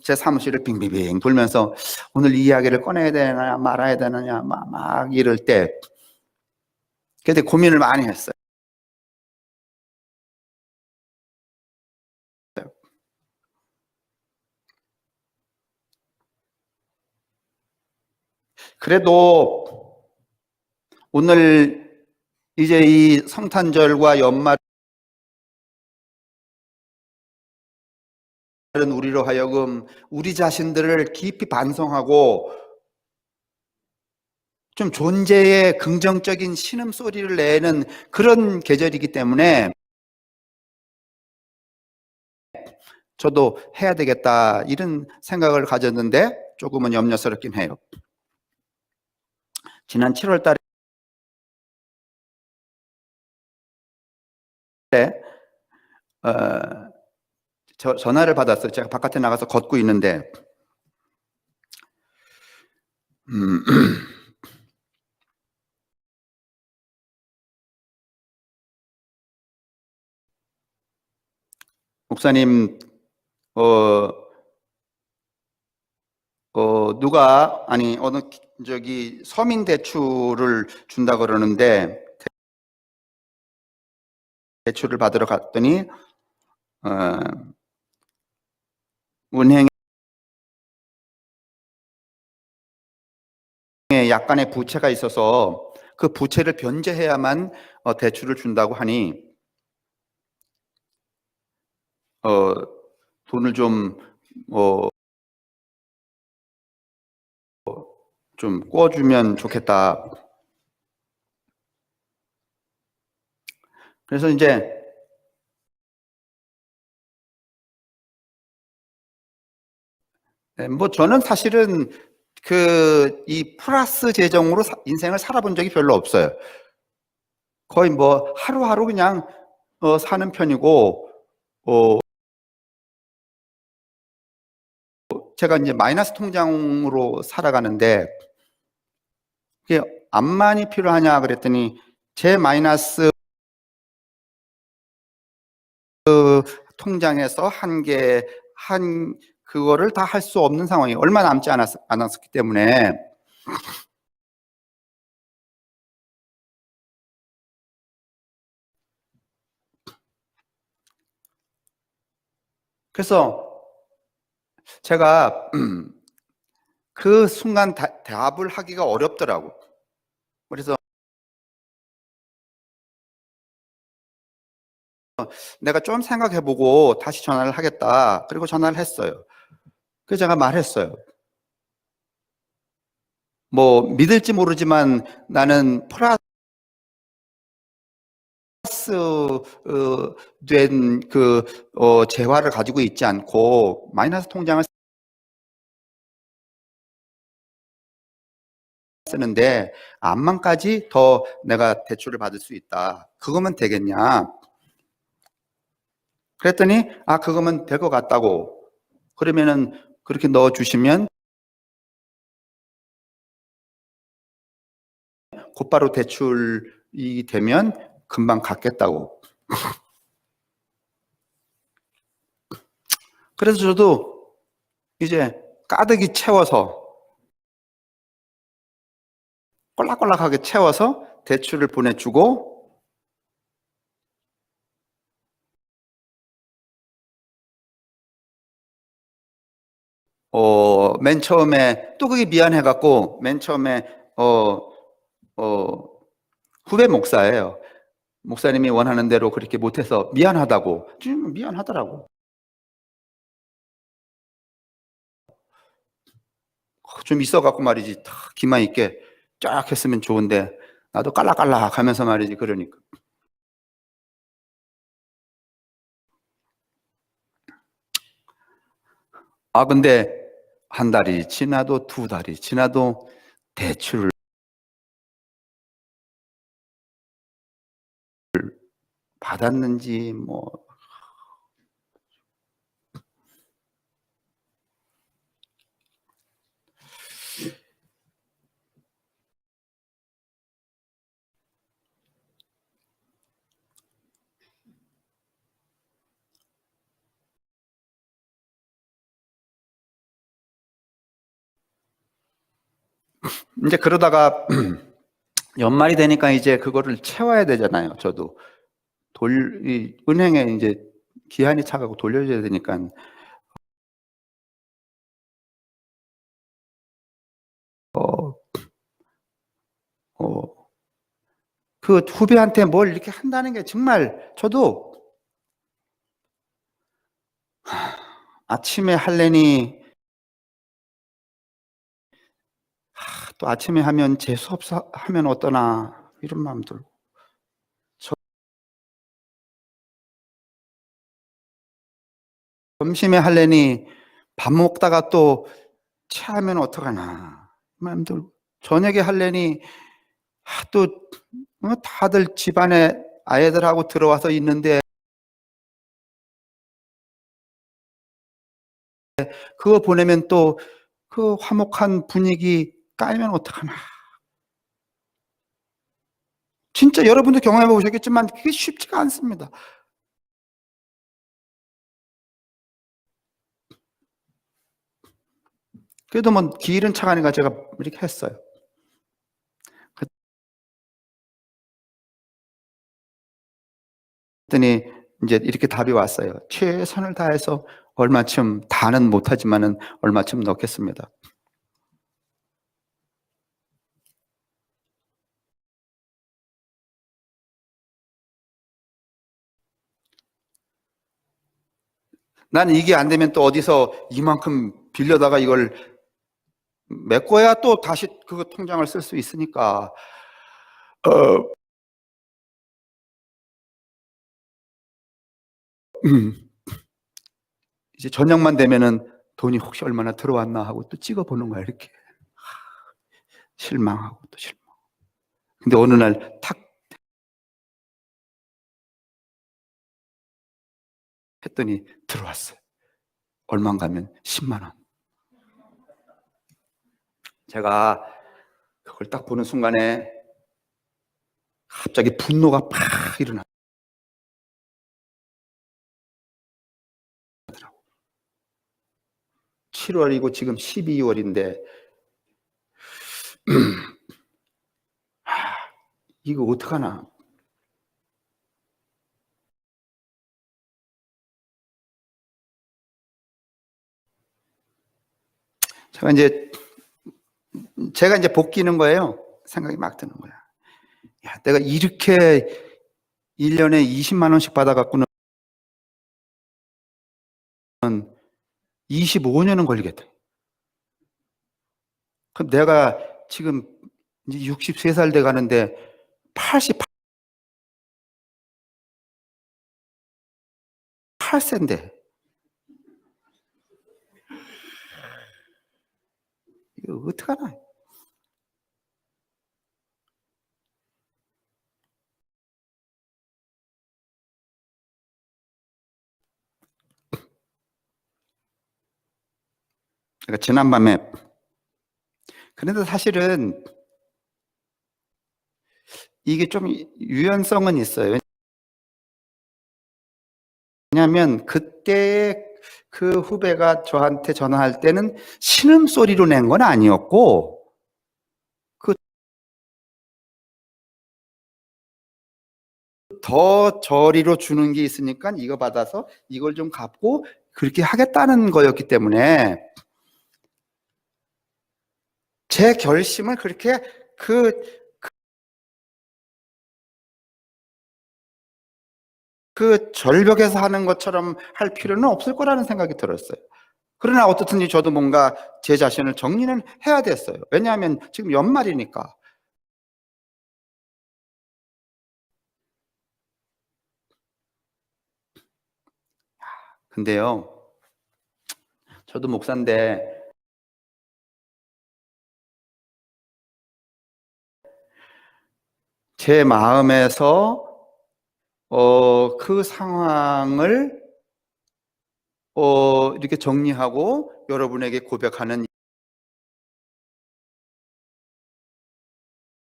Speaker 1: 제 사무실을 빙빙빙 돌면서 오늘 이 이야기를 꺼내야 되나 말아야 되느냐 막 이럴 때 그때 고민을 많이 했어요. 그래도 오늘 이제 이 성탄절과 연말은 우리로 하여금 우리 자신들을 깊이 반성하고 좀 존재의 긍정적인 신음소리를 내는 그런 계절이기 때문에 저도 해야 되겠다 이런 생각을 가졌는데 조금은 염려스럽긴 해요. 지난 7월 달에 전화를 받았어요. 제가 바깥에 나가서 걷고 있는데 목사님 누가 어느 서민 대출을 준다 그러는데 대출을 받으러 갔더니 은행에 약간의 부채가 있어서 그 부채를 변제해야만 대출을 준다고 하니 돈을 좀 꿔주면 좋겠다. 그래서 이제 뭐 저는 사실은 이 플러스 재정으로 인생을 살아본 적이 별로 없어요. 거의 뭐 하루하루 그냥 사는 편이고, 제가 이제 마이너스 통장으로 살아가는데, 그게 암만이 필요하냐 그랬더니, 제 마이너스 통장에서 그거를 다 할 수 없는 상황이 얼마 남지 않았기 때문에, 그래서 제가 그 순간 답을 하기가 어렵더라고. 그래서 내가 좀 생각해보고 다시 전화를 하겠다. 그리고 전화를 했어요. 그래서 제가 말했어요. 뭐 믿을지 모르지만 나는 플러스 된 재화를 가지고 있지 않고 마이너스 통장을 쓰는데 암만까지 더 내가 대출을 받을 수 있다. 그거면 되겠냐? 그랬더니 그거면 될 것 같다고. 그러면은 그렇게 넣어 주시면 곧바로 대출이 되면 금방 갚겠다고. 그래서 저도 이제 가득히 채워서 꼴락꼴락하게 채워서 대출을 보내주고, 맨 처음에 또 그게 미안해갖고 맨 처음에 후배 목사예요. 목사님이 원하는 대로 그렇게 못해서 미안하다고. 좀 미안하더라고. 좀 있어갖고 말이지. 다 기만 있게 쫙 했으면 좋은데 나도 깔락깔락 하면서 말이지. 그러니까. 근데 한 달이 지나도 두 달이 지나도 대출을 받았는지 뭐 이제 그러다가 연말이 되니까 이제 그거를 채워야 되잖아요. 저도 은행에 이제 기한이 차가고 돌려줘야 되니까 그 후배한테 뭘 이렇게 한다는 게 정말 저도 아침에 할래니 또 아침에 하면 재수없 하면 어떠나 이런 마음 들고, 점심에 할래니 밥 먹다가 또 체하면 어떡하나 마음 들고, 저녁에 할래니 또 다들 집안에 아이들하고 들어와서 있는데 그거 보내면 또 그 화목한 분위기 까이면 어떡하나. 진짜 여러분도 경험해 보셨겠지만 그게 쉽지가 않습니다. 그래도 뭐 길은 차가니까 제가 이렇게 했어요. 그랬더니 이제 이렇게 답이 왔어요. 최선을 다해서 얼마쯤, 다는 못하지만은 얼마쯤 넣겠습니다. 나는 이게 안 되면 또 어디서 이만큼 빌려다가 이걸 메꿔야 또 다시 그 통장을 쓸 수 있으니까 이제 저녁만 되면은 돈이 혹시 얼마나 들어왔나 하고 또 찍어보는 거야, 이렇게. 실망하고 또 실망. 근데 어느 날 탁 했더니 들어왔어요. 얼마인가 하면 10만 원. 제가 그걸 딱 보는 순간에 갑자기 분노가 팍 일어나더라고. 7월이고 지금 12월인데 이거 어떡하나. 제가 이제 복귀는 거예요. 생각이 막 드는 거야. 야, 내가 이렇게 1년에 20만 원씩 받아갖고는 25년은 걸리겠다. 그럼 내가 지금 이제 63살 돼 가는데 88세인데 이거 어떡하나. 그러니까 지난밤에, 그런데 사실은 이게 좀 유연성은 있어요. 왜냐하면 그때 그 후배가 저한테 전화할 때는 신음소리로 낸 건 아니었고, 그 더 저리로 주는 게 있으니까 이거 받아서 이걸 좀 갚고 그렇게 하겠다는 거였기 때문에 제 결심을 그렇게 그 절벽에서 하는 것처럼 할 필요는 없을 거라는 생각이 들었어요. 그러나 어떻든지 저도 뭔가 제 자신을 정리는 해야 됐어요. 왜냐하면 지금 연말이니까. 근데요, 저도 목사인데 제 마음에서 그 상황을 이렇게 정리하고 여러분에게 고백하는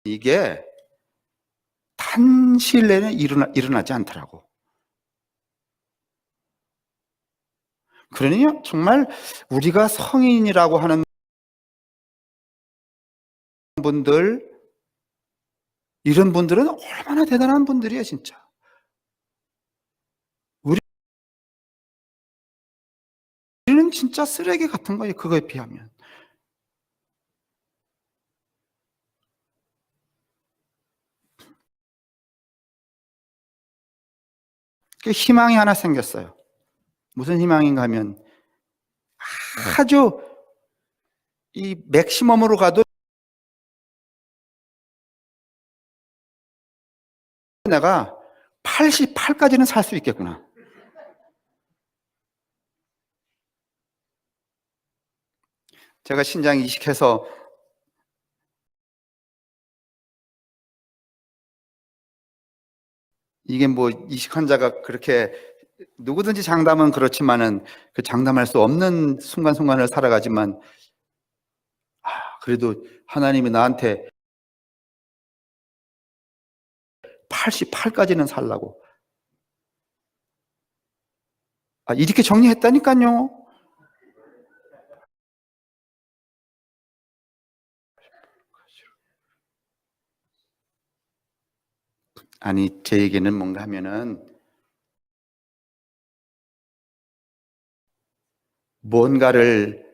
Speaker 1: 이게 단시일 내에 일어나지 않더라고. 그러니 정말 우리가 성인이라고 하는 분들, 이런 분들은 얼마나 대단한 분들이에요, 진짜. 우리는 진짜 쓰레기 같은 거예요, 그거에 비하면. 희망이 하나 생겼어요. 무슨 희망인가 하면 아주 이 맥시멈으로 가도 내가 88까지는 살 수 있겠구나. 제가 신장 이식해서 이게 뭐 이식 환자가 그렇게 누구든지 장담은 그렇지만은 그 장담할 수 없는 순간순간을 살아가지만 그래도 하나님이 나한테 88까지는 살라고. 이렇게 정리했다니까요. 아니, 제 얘기는 뭔가 하면은 뭔가를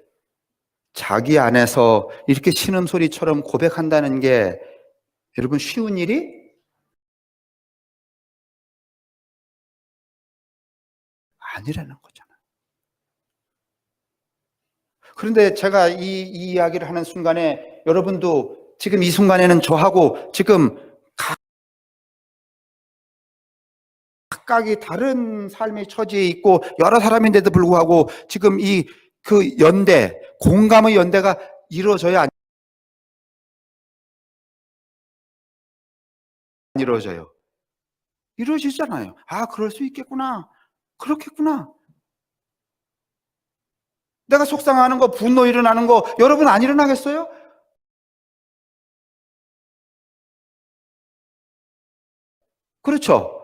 Speaker 1: 자기 안에서 이렇게 신음소리처럼 고백한다는 게 여러분 쉬운 일이 아니라는 거잖아요. 그런데 제가 이 이야기를 하는 순간에 여러분도 지금 이 순간에는 저하고 지금 각각이 다른 삶의 처지에 있고 여러 사람인데도 불구하고 지금 그 연대, 공감의 연대가 이루어져야 이루어져요? 이루어지잖아요. 아, 그럴 수 있겠구나. 그렇겠구나. 내가 속상하는 거, 분노 일어나는 거 여러분 안 일어나겠어요? 그렇죠.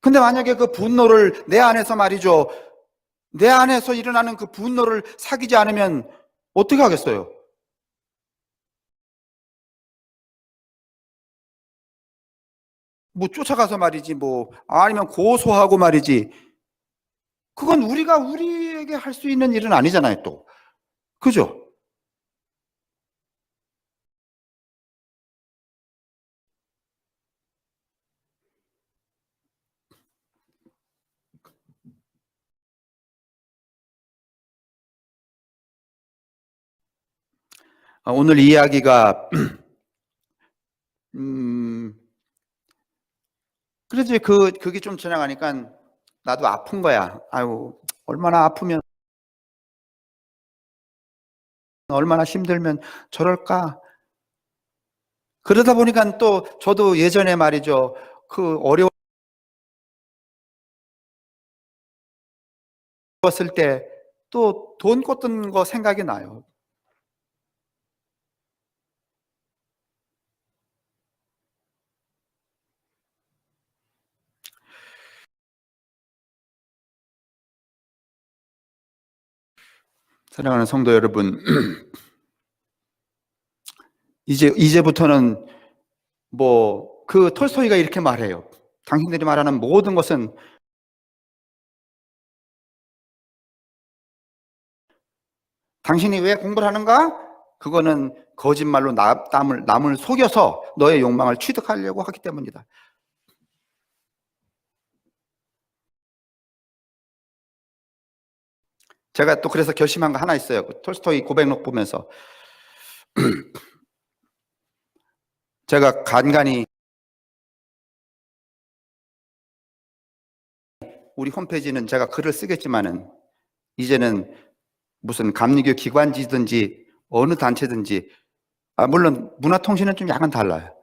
Speaker 1: 근데 만약에 그 분노를 내 안에서 말이죠. 내 안에서 일어나는 그 분노를 사귀지 않으면 어떻게 하겠어요? 뭐 쫓아가서 말이지, 뭐 아니면 고소하고 말이지. 그건 우리가 우리에게 할 수 있는 일은 아니잖아요, 또. 그죠? 오늘 이야기가 음, 그래도 그게 좀 지나가니까 나도 아픈 거야. 아유, 얼마나 아프면, 얼마나 힘들면 저럴까? 그러다 보니까 또 저도 예전에 말이죠. 그 어려웠을 때 또 돈 꽂던 거 생각이 나요. 사랑하는 성도 여러분, 이제부터는 뭐 그 톨스토이가 이렇게 말해요. 당신들이 말하는 모든 것은 당신이 왜 공부를 하는가? 그거는 거짓말로 남을 속여서 너의 욕망을 취득하려고 하기 때문이다. 제가 또 그래서 결심한 거 하나 있어요. 그 톨스토이 고백록 보면서 제가 간간히 우리 홈페이지는 제가 글을 쓰겠지만은 이제는 무슨 감리교 기관지든지 어느 단체든지 물론 문화통신은 좀 약간 달라요.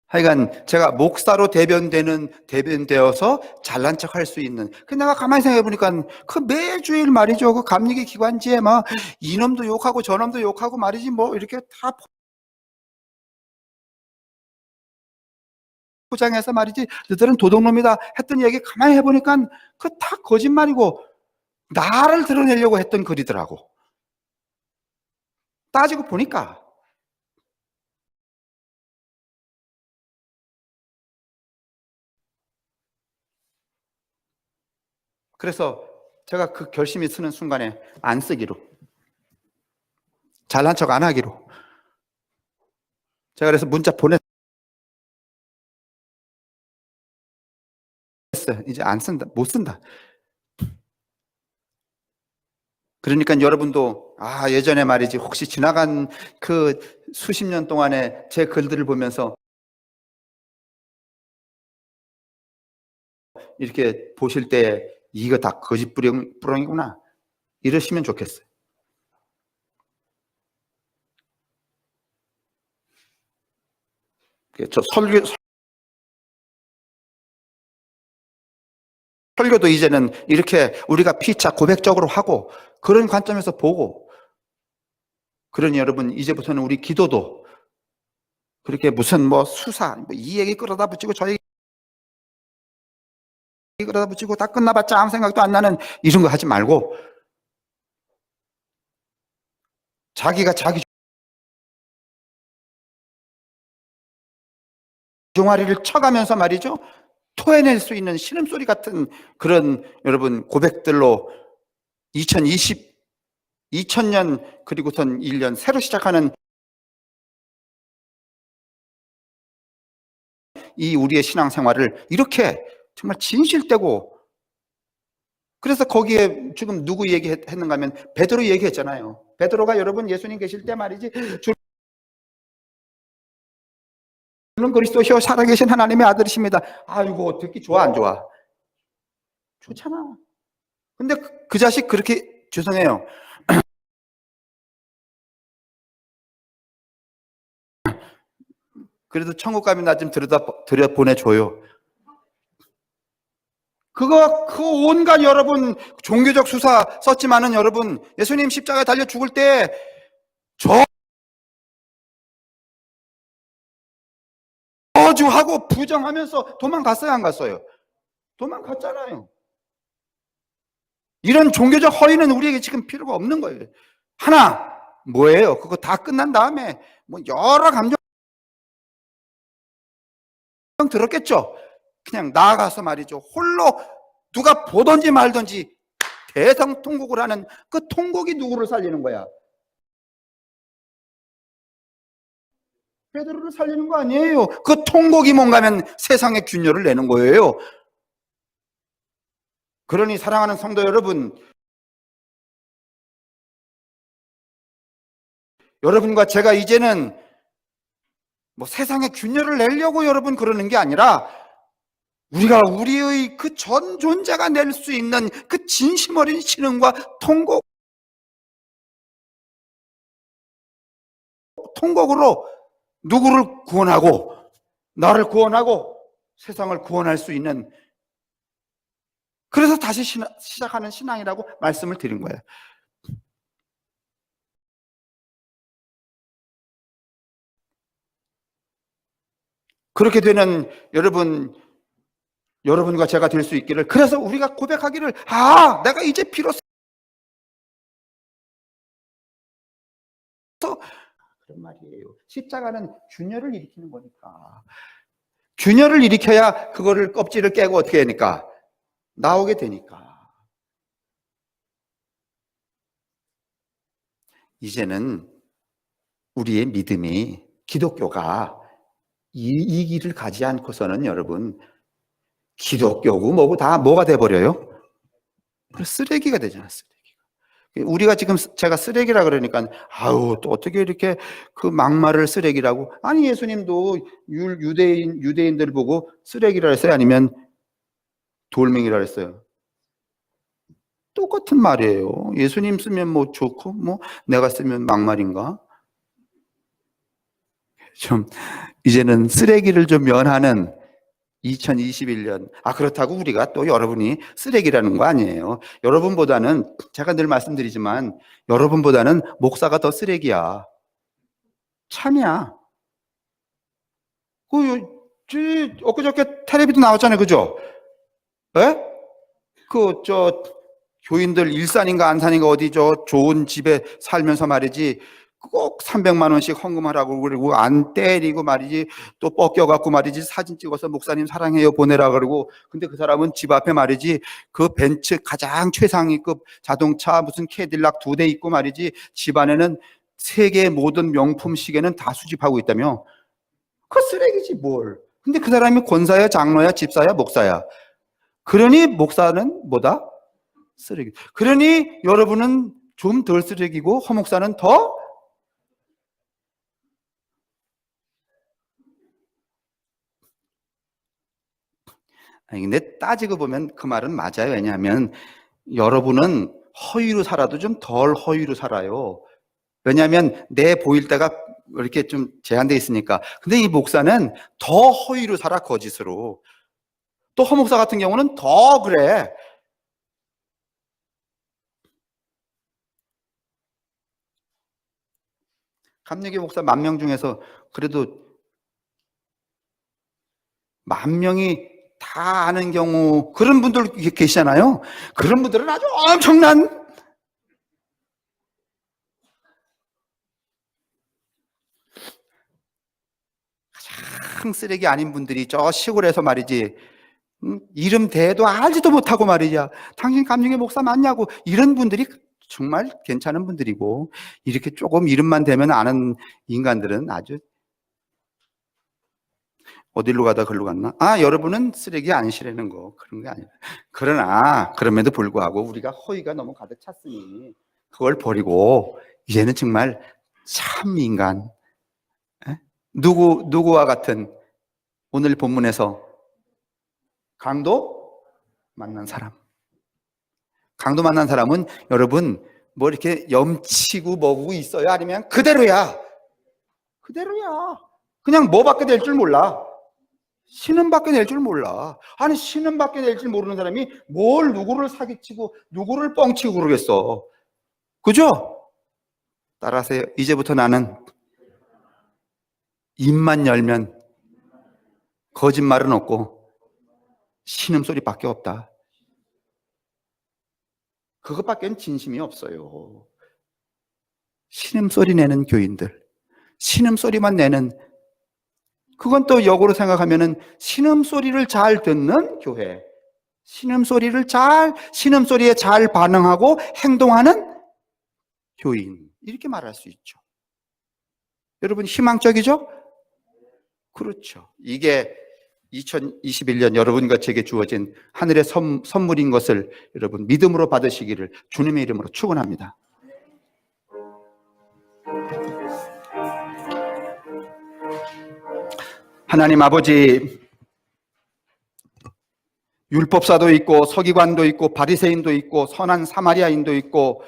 Speaker 1: 하여간 제가 목사로 대변되어서 잘난 척 할 수 있는. 그 내가 가만히 생각해 보니까 그 매주일 말이죠. 그 감리교 기관지에 막 이놈도 욕하고 저놈도 욕하고 말이지 뭐 이렇게 다 포장해서 말이지 너들은 도둑놈이다 했던 얘기 가만히 해보니까 그 다 거짓말이고 나를 드러내려고 했던 글이더라고. 따지고 보니까. 그래서 제가 그 결심이 서는 순간에 안 쓰기로, 잘난 척 안 하기로. 제가 그래서 문자 보냈어요. 이제 안 쓴다, 못 쓴다. 그러니까 여러분도 예전에 말이지 혹시 지나간 그 수십 년 동안에 제 글들을 보면서 이렇게 보실 때 이거 다 거짓부렁이구나 이러시면 좋겠어요. 저 설교도 이제는 이렇게 우리가 피차 고백적으로 하고 그런 관점에서 보고, 그러니 여러분 이제부터는 우리 기도도 그렇게 무슨 뭐 수사 이 얘기 끌어다 붙이고 저 얘기 끌어다 붙이고 다 끝나봤자 아무 생각도 안 나는 이런 거 하지 말고 자기가 자기 종아리를 쳐가면서 말이죠 토해낼 수 있는 신음소리 같은 그런 여러분 고백들로 2000년 그리고선 1년 새로 시작하는 이 우리의 신앙생활을 이렇게 정말 진실되고, 그래서 거기에 지금 누구 얘기했는가 하면 베드로 얘기했잖아요. 베드로가 여러분 예수님 계실 때 말이지 주는 그리스도시요 살아계신 하나님의 아들이십니다. 아이고 듣기 좋아 안 좋아? 좋잖아. 근데 그 자식 그렇게 죄송해요. 그래도 천국 가면 나 좀 들여 보내줘요. 그 온갖 여러분 종교적 수사 썼지만은 여러분 예수님 십자가에 달려 죽을 때 저주하고 부정하면서 도망갔어요, 안 갔어요? 도망갔잖아요. 이런 종교적 허위는 우리에게 지금 필요가 없는 거예요. 하나 뭐예요? 그거 다 끝난 다음에 뭐 여러 감정 들었겠죠. 그냥 나아가서 말이죠. 홀로 누가 보든지 말든지 대성통곡을 하는 그 통곡이 누구를 살리는 거야? 베드로를 살리는 거 아니에요. 그 통곡이 뭔가 하면 세상의 균열을 내는 거예요. 그러니 사랑하는 성도 여러분, 여러분과 제가 이제는 뭐 세상의 균열을 내려고 여러분 그러는 게 아니라 우리가 우리의 그 전 존재가 낼 수 있는 그 진심 어린 신음과 통곡으로 누구를 구원하고 나를 구원하고 세상을 구원할 수 있는, 그래서 다시 시작하는 신앙이라고 말씀을 드린 거예요. 그렇게 되는 여러분과 제가 될 수 있기를, 그래서 우리가 고백하기를, 내가 이제 비로소 그런 말이에요. 십자가는 균열을 일으키는 거니까. 균열을 일으켜야 그거를 껍질을 깨고 어떻게 하니까 나오게 되니까. 이제는 우리의 믿음이, 기독교가 이 길을 가지 않고서는 여러분 기독교고 뭐고 다 뭐가 돼버려요? 쓰레기가 되잖아, 쓰레기가. 우리가 지금 제가 쓰레기라 그러니까 또 어떻게 이렇게 그 막말을 쓰레기라고. 아니 예수님도 유대인들 보고 쓰레기라 했어요? 아니면 돌멩이라 했어요? 똑같은 말이에요. 예수님 쓰면 뭐 좋고 뭐 내가 쓰면 막말인가? 좀 이제는 쓰레기를 좀 면하는 2021년. 그렇다고 우리가 또 여러분이 쓰레기라는 거 아니에요. 여러분보다는, 제가 늘 말씀드리지만 여러분보다는 목사가 더 쓰레기야. 참이야. 엊그저께 텔레비도 나왔잖아요. 그죠? 예? 교인들 일산인가 안산인가 어디 좋은 집에 살면서 말이지 꼭 300만 원씩 헌금하라고 그러고 안 때리고 말이지, 또 뻗겨갖고 말이지 사진 찍어서 목사님 사랑해요 보내라 그러고. 근데 그 사람은 집 앞에 말이지 그 벤츠 가장 최상위급 자동차 무슨 캐딜락 2대 있고 말이지 집 안에는 세계 모든 명품 시계는 다 수집하고 있다며. 그 쓰레기지 뭘. 근데 그 사람이 권사야 장로야 집사야 목사야. 그러니 목사는 뭐다? 쓰레기. 그러니 여러분은 좀 덜 쓰레기고 허목사는 더. 근데 따지고 보면 그 말은 맞아요. 왜냐하면 여러분은 허위로 살아도 좀 덜 허위로 살아요. 왜냐하면 내 보일 때가 이렇게 좀 제한되어 있으니까. 근데 이 목사는 더 허위로 살아, 거짓으로. 또 허목사 같은 경우는 더 그래. 감리교 목사 10,000명 중에서 그래도 10,000명이 다 아는 경우, 그런 분들 계시잖아요. 그런 분들은 아주 엄청난, 가장 쓰레기 아닌 분들이 저 시골에서 말이지 이름 대도 알지도 못하고 말이야, 당신 감리교 목사 맞냐고. 이런 분들이 정말 괜찮은 분들이고, 이렇게 조금 이름만 대면 아는 인간들은 아주 어디로 가다 글로 갔나? 여러분은 쓰레기 아니시라는 거, 그런 게 아니라. 그러나 그럼에도 불구하고 우리가 허위가 너무 가득 찼으니 그걸 버리고 이제는 정말 참 인간, 누구와 같은, 오늘 본문에서 강도 만난 사람. 강도 만난 사람은 여러분 뭐 이렇게 염치고 뭐고 있어요? 아니면 그대로야. 그대로야. 그냥 뭐 받게 될 줄 몰라. 신은 받게 될 줄 몰라. 아니, 신은 받게 될 줄 모르는 사람이 뭘 누구를 사기치고 누구를 뻥치고 그러겠어. 그죠? 따라하세요. 이제부터 나는 입만 열면 거짓말은 없고 신음소리밖에 없다. 그것밖엔 진심이 없어요. 신음소리 내는 교인들, 신음소리만 내는, 그건 또 역으로 생각하면은 신음소리를 잘 듣는 교회, 신음소리에 잘 반응하고 행동하는 교인, 이렇게 말할 수 있죠. 여러분, 희망적이죠? 그렇죠. 이게 2021년 여러분과 제게 주어진 하늘의 선물인 것을 여러분 믿음으로 받으시기를 주님의 이름으로 축원합니다. 하나님 아버지, 율법사도 있고 서기관도 있고 바리새인도 있고 선한 사마리아인도 있고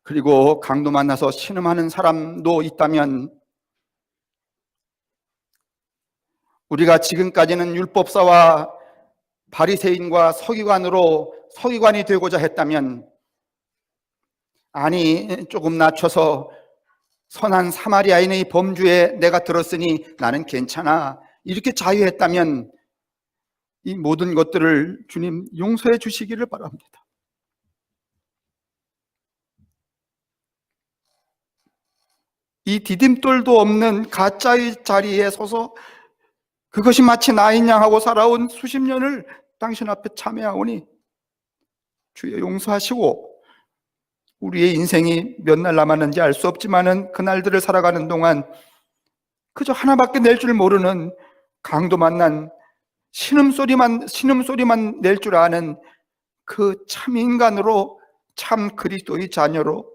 Speaker 1: 그리고 강도 만나서 신음하는 사람도 있다면, 우리가 지금까지는 율법사와 바리새인과 서기관이 되고자 했다면, 아니 조금 낮춰서 선한 사마리아인의 범주에 내가 들었으니 나는 괜찮아, 이렇게 자유했다면 이 모든 것들을 주님 용서해 주시기를 바랍니다. 이 디딤돌도 없는 가짜의 자리에 서서 그것이 마치 나인 양하고 살아온 수십 년을 당신 앞에 참회하오니 주여 용서하시고, 우리의 인생이 몇 날 남았는지 알 수 없지만은 그날들을 살아가는 동안 그저 하나밖에 낼 줄 모르는 강도 만난 신음소리만 낼 줄 아는 그 참 인간으로, 참 그리스도의 자녀로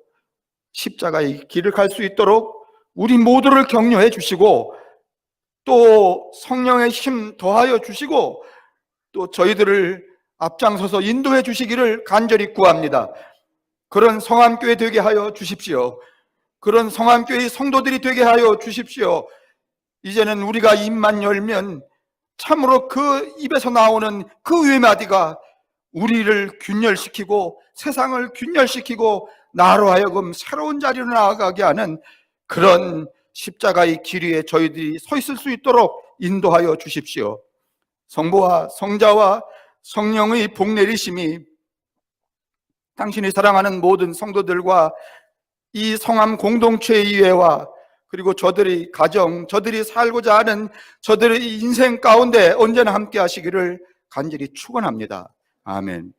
Speaker 1: 십자가의 길을 갈 수 있도록 우리 모두를 격려해 주시고, 또 성령의 힘 더하여 주시고, 또 저희들을 앞장서서 인도해 주시기를 간절히 구합니다. 그런 성암교회 되게 하여 주십시오. 그런 성암교회의 성도들이 되게 하여 주십시오. 이제는 우리가 입만 열면 참으로 그 입에서 나오는 그 외마디가 우리를 균열시키고 세상을 균열시키고 나로 하여금 새로운 자리로 나아가게 하는 그런 십자가의 길 위에 저희들이 서 있을 수 있도록 인도하여 주십시오. 성부와 성자와 성령의 복내리심이 당신이 사랑하는 모든 성도들과 이 성암 공동체의 예외와 그리고 저들의 가정, 저들이 살고자 하는 저들의 인생 가운데 언제나 함께 하시기를 간절히 축원합니다. 아멘.